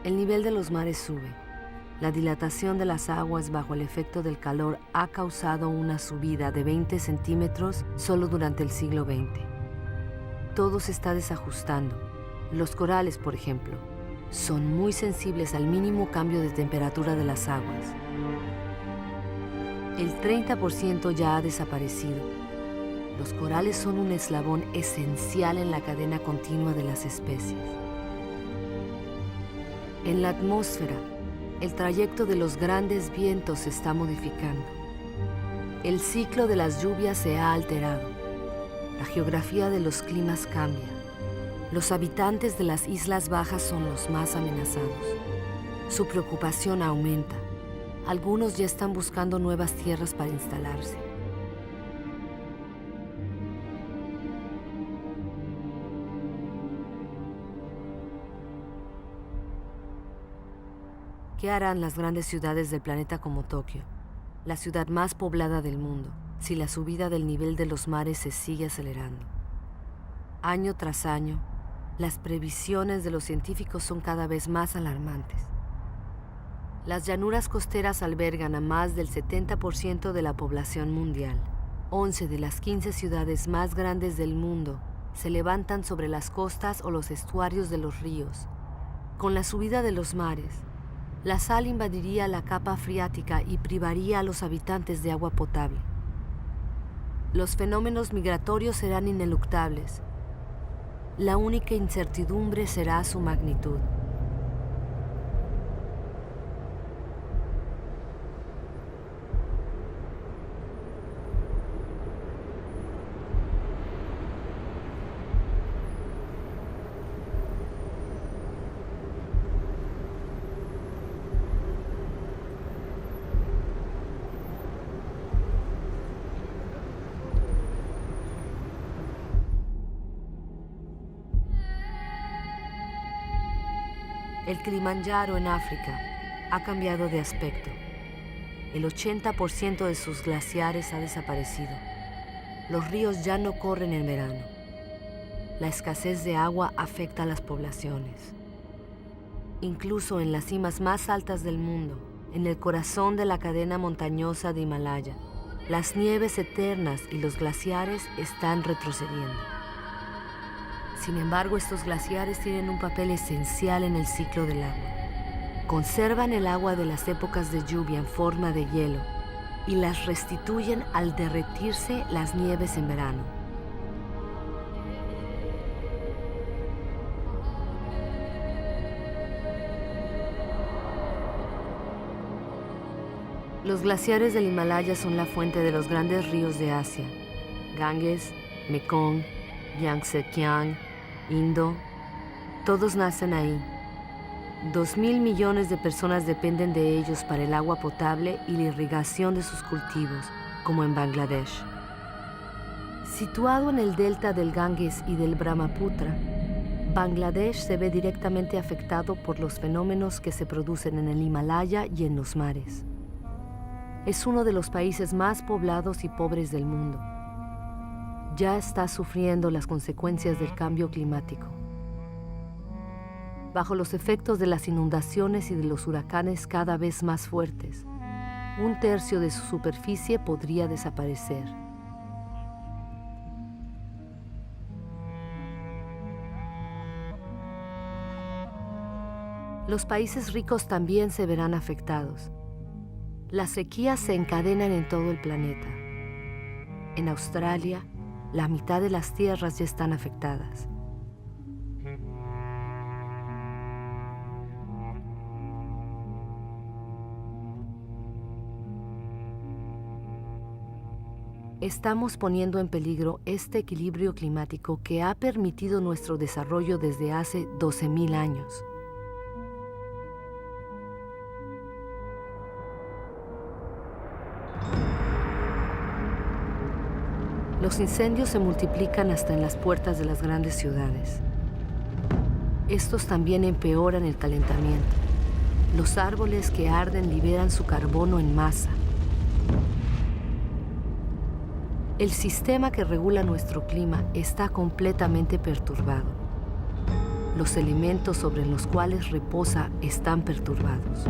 El nivel de los mares sube. La dilatación de las aguas bajo el efecto del calor ha causado una subida de 20 centímetros solo durante el siglo XX. Todo se está desajustando. Los corales, por ejemplo, son muy sensibles al mínimo cambio de temperatura de las aguas. El 30% ya ha desaparecido. Los corales son un eslabón esencial en la cadena continua de las especies. En la atmósfera, el trayecto de los grandes vientos se está modificando. El ciclo de las lluvias se ha alterado. La geografía de los climas cambia. Los habitantes de las islas bajas son los más amenazados. Su preocupación aumenta. Algunos ya están buscando nuevas tierras para instalarse. ¿Qué harán las grandes ciudades del planeta como Tokio, la ciudad más poblada del mundo, si la subida del nivel de los mares se sigue acelerando? Año tras año, las previsiones de los científicos son cada vez más alarmantes. Las llanuras costeras albergan a más del 70% de la población mundial. 11 de las 15 ciudades más grandes del mundo se levantan sobre las costas o los estuarios de los ríos. Con la subida de los mares, la sal invadiría la capa freática y privaría a los habitantes de agua potable. Los fenómenos migratorios serán ineluctables. La única incertidumbre será su magnitud. El Kilimanjaro en África ha cambiado de aspecto. El 80% de sus glaciares ha desaparecido. Los ríos ya no corren en verano. La escasez de agua afecta a las poblaciones. Incluso en las cimas más altas del mundo, en el corazón de la cadena montañosa de Himalaya, las nieves eternas y los glaciares están retrocediendo. Sin embargo, estos glaciares tienen un papel esencial en el ciclo del agua. Conservan el agua de las épocas de lluvia en forma de hielo y las restituyen al derretirse las nieves en verano. Los glaciares del Himalaya son la fuente de los grandes ríos de Asia: Ganges, Mekong, Yangtze-Kiang, Indo. Todos nacen ahí. 2.000 millones de personas dependen de ellos para el agua potable y la irrigación de sus cultivos, como en Bangladesh. Situado en el delta del Ganges y del Brahmaputra, Bangladesh se ve directamente afectado por los fenómenos que se producen en el Himalaya y en los mares. Es uno de los países más poblados y pobres del mundo. Ya está sufriendo las consecuencias del cambio climático. Bajo los efectos de las inundaciones y de los huracanes cada vez más fuertes, 1/3 de su superficie podría desaparecer. Los países ricos también se verán afectados. Las sequías se encadenan en todo el planeta. En Australia, la mitad de las tierras ya están afectadas. Estamos poniendo en peligro este equilibrio climático que ha permitido nuestro desarrollo desde hace 12.000 años. Los incendios se multiplican hasta en las puertas de las grandes ciudades. Estos también empeoran el calentamiento. Los árboles que arden liberan su carbono en masa. El sistema que regula nuestro clima está completamente perturbado. Los elementos sobre los cuales reposa están perturbados.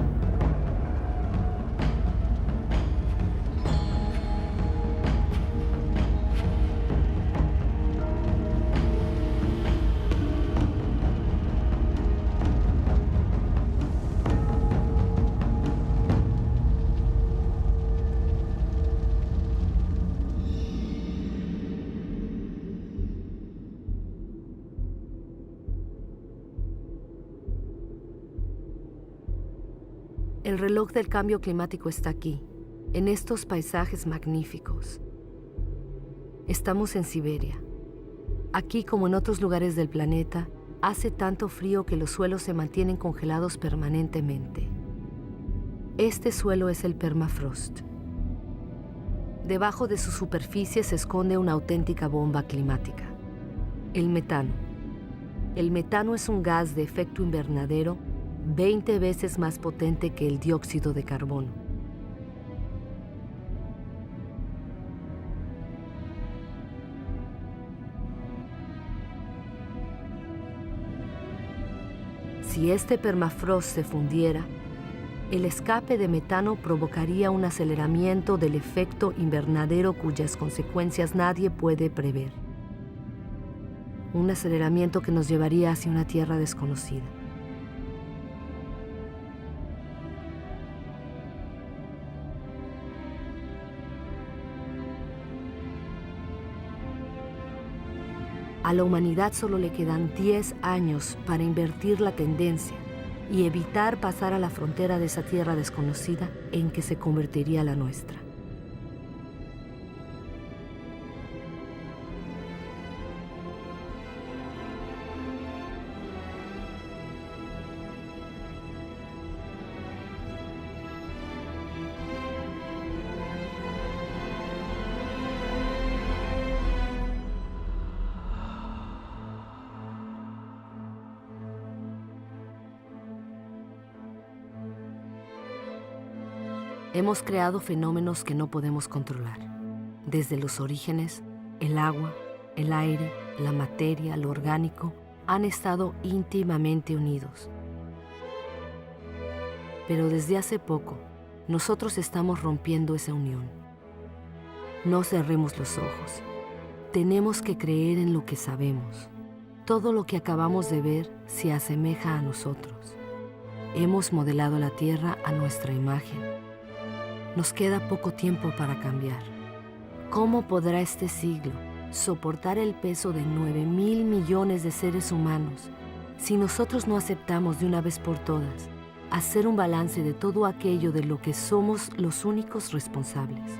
El reloj del cambio climático está aquí, en estos paisajes magníficos. Estamos en Siberia. Aquí, como en otros lugares del planeta, hace tanto frío que los suelos se mantienen congelados permanentemente. Este suelo es el permafrost. Debajo de su superficie se esconde una auténtica bomba climática: el metano. El metano es un gas de efecto invernadero 20 veces más potente que el dióxido de carbono. Si este permafrost se fundiera, el escape de metano provocaría un aceleramiento del efecto invernadero cuyas consecuencias nadie puede prever. Un aceleramiento que nos llevaría hacia una tierra desconocida. A la humanidad solo le quedan 10 años para invertir la tendencia y evitar pasar a la frontera de esa tierra desconocida en que se convertiría la nuestra. Hemos creado fenómenos que no podemos controlar. Desde los orígenes, el agua, el aire, la materia, lo orgánico, han estado íntimamente unidos. Pero desde hace poco, nosotros estamos rompiendo esa unión. No cerremos los ojos. Tenemos que creer en lo que sabemos. Todo lo que acabamos de ver se asemeja a nosotros. Hemos modelado la Tierra a nuestra imagen. Nos queda poco tiempo para cambiar. ¿Cómo podrá este siglo soportar el peso de 9.000 millones de seres humanos si nosotros no aceptamos de una vez por todas hacer un balance de todo aquello de lo que somos los únicos responsables?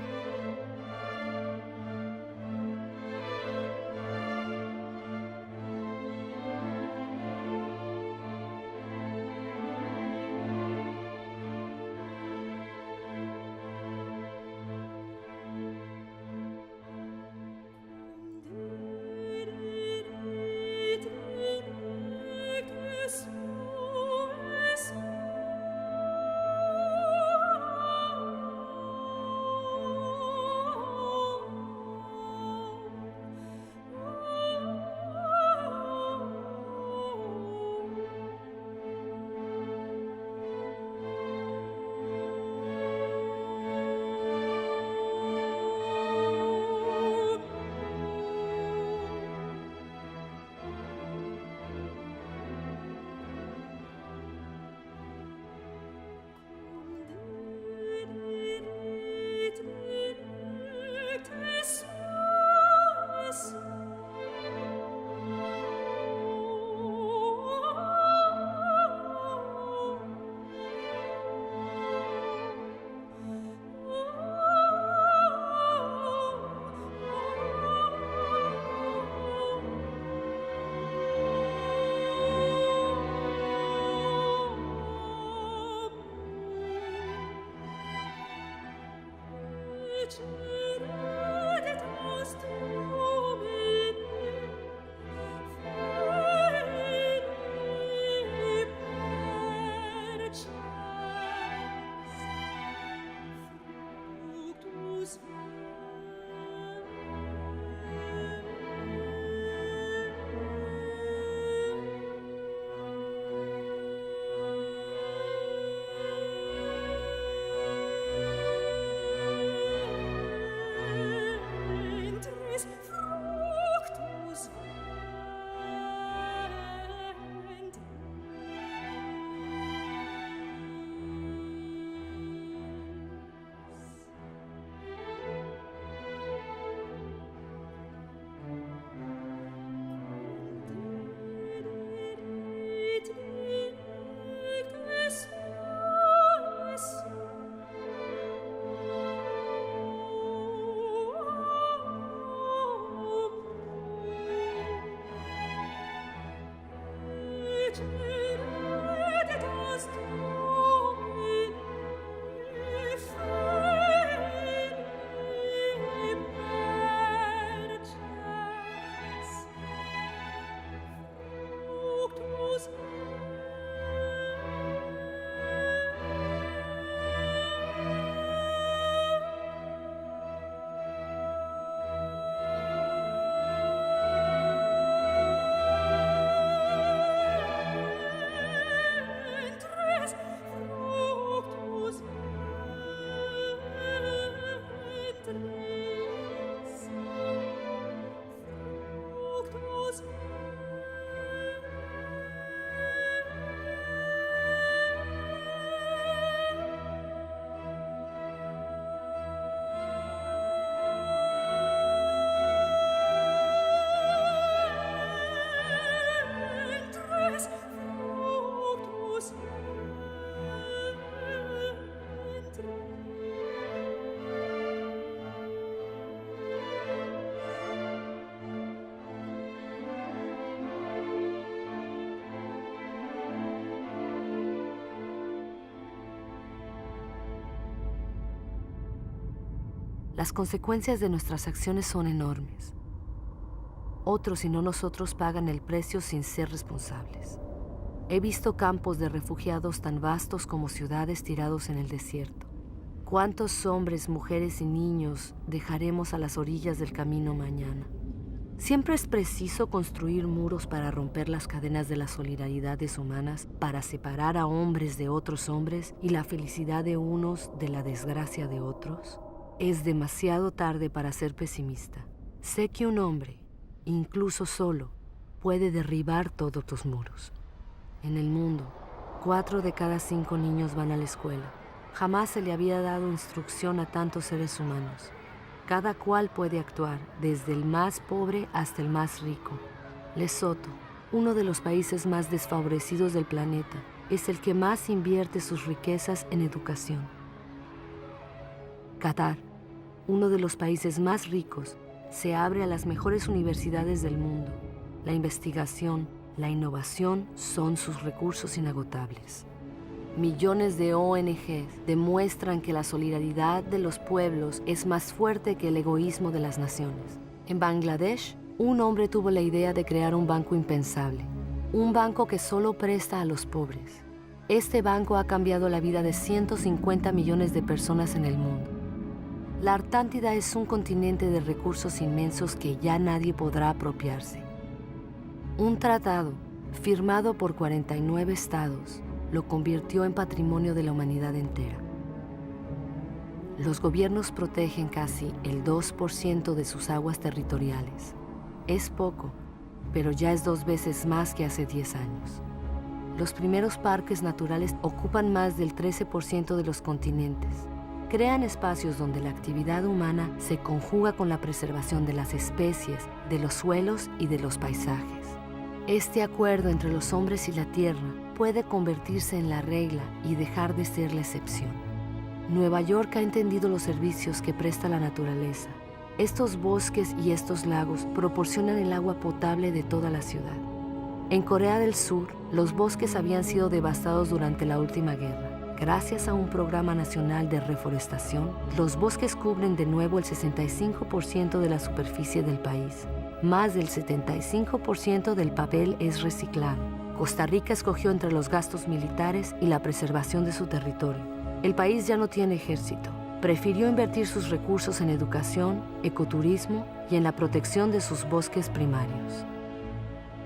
Las consecuencias de nuestras acciones son enormes. Otros y no nosotros pagan el precio sin ser responsables. He visto campos de refugiados tan vastos como ciudades tirados en el desierto. ¿Cuántos hombres, mujeres y niños dejaremos a las orillas del camino mañana? Siempre es preciso construir muros para romper las cadenas de las solidaridades humanas, para separar a hombres de otros hombres y la felicidad de unos de la desgracia de otros. Es demasiado tarde para ser pesimista. Sé que un hombre, incluso solo, puede derribar todos tus muros. En el mundo, 4 de cada 5 niños van a la escuela. Jamás se le había dado instrucción a tantos seres humanos. Cada cual puede actuar, desde el más pobre hasta el más rico. Lesoto, uno de los países más desfavorecidos del planeta, es el que más invierte sus riquezas en educación. Qatar, uno de los países más ricos, se abre a las mejores universidades del mundo. La investigación, la innovación son sus recursos inagotables. Millones de ONGs demuestran que la solidaridad de los pueblos es más fuerte que el egoísmo de las naciones. En Bangladesh, un hombre tuvo la idea de crear un banco impensable, un banco que solo presta a los pobres. Este banco ha cambiado la vida de 150 millones de personas en el mundo. La Artántida es un continente de recursos inmensos que ya nadie podrá apropiarse. Un tratado, firmado por 49 estados, lo convirtió en patrimonio de la humanidad entera. Los gobiernos protegen casi el 2% de sus aguas territoriales. Es poco, pero ya es 2 veces más que hace 10 años. Los primeros parques naturales ocupan más del 13% de los continentes. Crean espacios donde la actividad humana se conjuga con la preservación de las especies, de los suelos y de los paisajes. Este acuerdo entre los hombres y la tierra puede convertirse en la regla y dejar de ser la excepción. Nueva York ha entendido los servicios que presta la naturaleza. Estos bosques y estos lagos proporcionan el agua potable de toda la ciudad. En Corea del Sur, los bosques habían sido devastados durante la última guerra. Gracias a un programa nacional de reforestación, los bosques cubren de nuevo el 65% de la superficie del país. Más del 75% del papel es reciclado. Costa Rica escogió entre los gastos militares y la preservación de su territorio. El país ya no tiene ejército. Prefirió invertir sus recursos en educación, ecoturismo y en la protección de sus bosques primarios.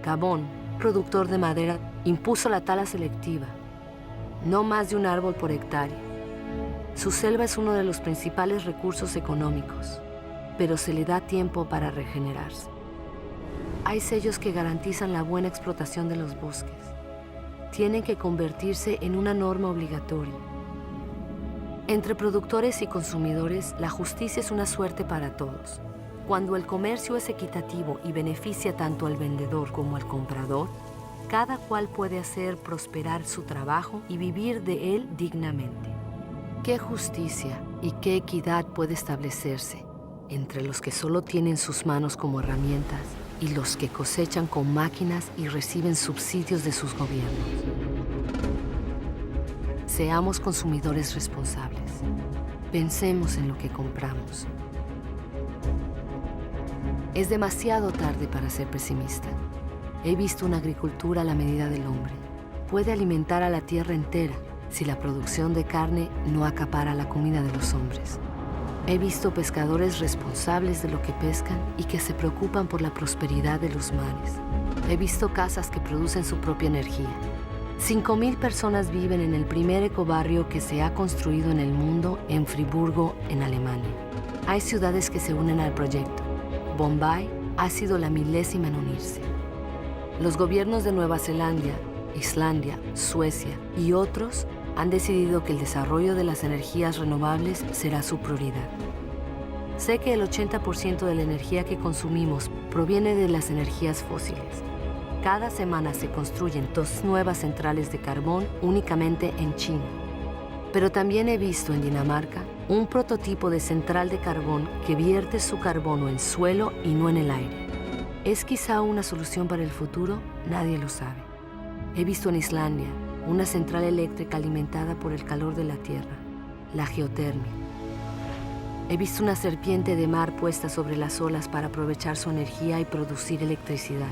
Gabón, productor de madera, impuso la tala selectiva. No más de un árbol por hectárea. Su selva es uno de los principales recursos económicos, pero se le da tiempo para regenerarse. Hay sellos que garantizan la buena explotación de los bosques. Tienen que convertirse en una norma obligatoria. Entre productores y consumidores, la justicia es una suerte para todos. Cuando el comercio es equitativo y beneficia tanto al vendedor como al comprador, cada cual puede hacer prosperar su trabajo y vivir de él dignamente. ¿Qué justicia y qué equidad puede establecerse entre los que solo tienen sus manos como herramientas y los que cosechan con máquinas y reciben subsidios de sus gobiernos? Seamos consumidores responsables. Pensemos en lo que compramos. Es demasiado tarde para ser pesimista. He visto una agricultura a la medida del hombre. Puede alimentar a la tierra entera si la producción de carne no acapara la comida de los hombres. He visto pescadores responsables de lo que pescan y que se preocupan por la prosperidad de los mares. He visto casas que producen su propia energía. 5.000 personas viven en el primer ecobarrio que se ha construido en el mundo en Friburgo, en Alemania. Hay ciudades que se unen al proyecto. Bombay ha sido la 1000ª en unirse. Los gobiernos de Nueva Zelanda, Islandia, Suecia y otros han decidido que el desarrollo de las energías renovables será su prioridad. Sé que el 80% de la energía que consumimos proviene de las energías fósiles. Cada semana se construyen 2 nuevas centrales de carbón únicamente en China. Pero también he visto en Dinamarca un prototipo de central de carbón que vierte su carbono en suelo y no en el aire. ¿Es quizá una solución para el futuro? Nadie lo sabe. He visto en Islandia una central eléctrica alimentada por el calor de la tierra, la geotermia. He visto una serpiente de mar puesta sobre las olas para aprovechar su energía y producir electricidad.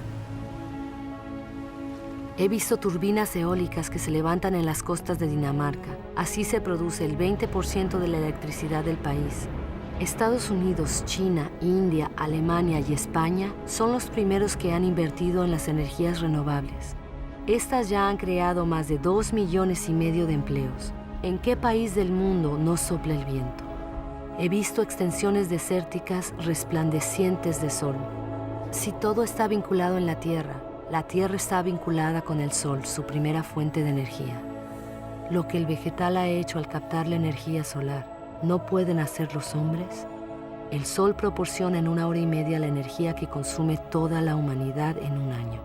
He visto turbinas eólicas que se levantan en las costas de Dinamarca. Así se produce el 20% de la electricidad del país. Estados Unidos, China, India, Alemania y España son los primeros que han invertido en las energías renovables. Estas ya han creado más de 2,5 millones de empleos. ¿En qué país del mundo no sopla el viento? He visto extensiones desérticas resplandecientes de sol. Si todo está vinculado en la Tierra está vinculada con el sol, su primera fuente de energía. lo que el vegetal ha hecho al captar la energía solar, ¿no pueden hacer los hombres? El sol proporciona en 1 hora y media la energía que consume toda la humanidad en un año.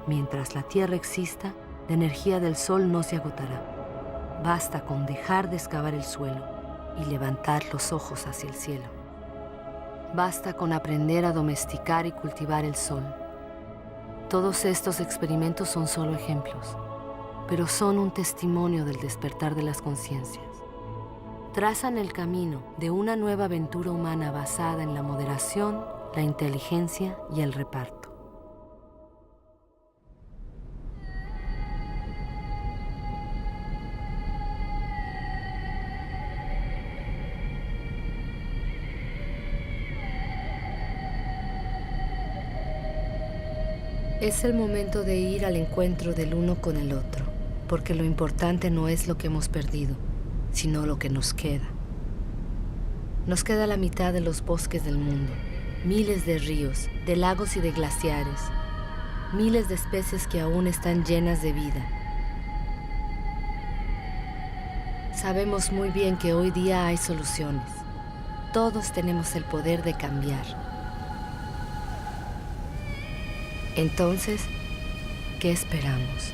Mientras la Tierra exista, la energía del sol no se agotará. Basta con dejar de excavar el suelo y levantar los ojos hacia el cielo. Basta con aprender a domesticar y cultivar el sol. Todos estos experimentos son solo ejemplos, pero son un testimonio del despertar de las conciencias. Trazan el camino de una nueva aventura humana basada en la moderación, la inteligencia y el reparto. Es el momento de ir al encuentro del uno con el otro, porque lo importante no es lo que hemos perdido, sino lo que nos queda. Nos queda la mitad de los bosques del mundo, miles de ríos, de lagos y de glaciares, miles de especies que aún están llenas de vida. Sabemos muy bien que hoy día hay soluciones. Todos tenemos el poder de cambiar. Entonces, ¿qué esperamos?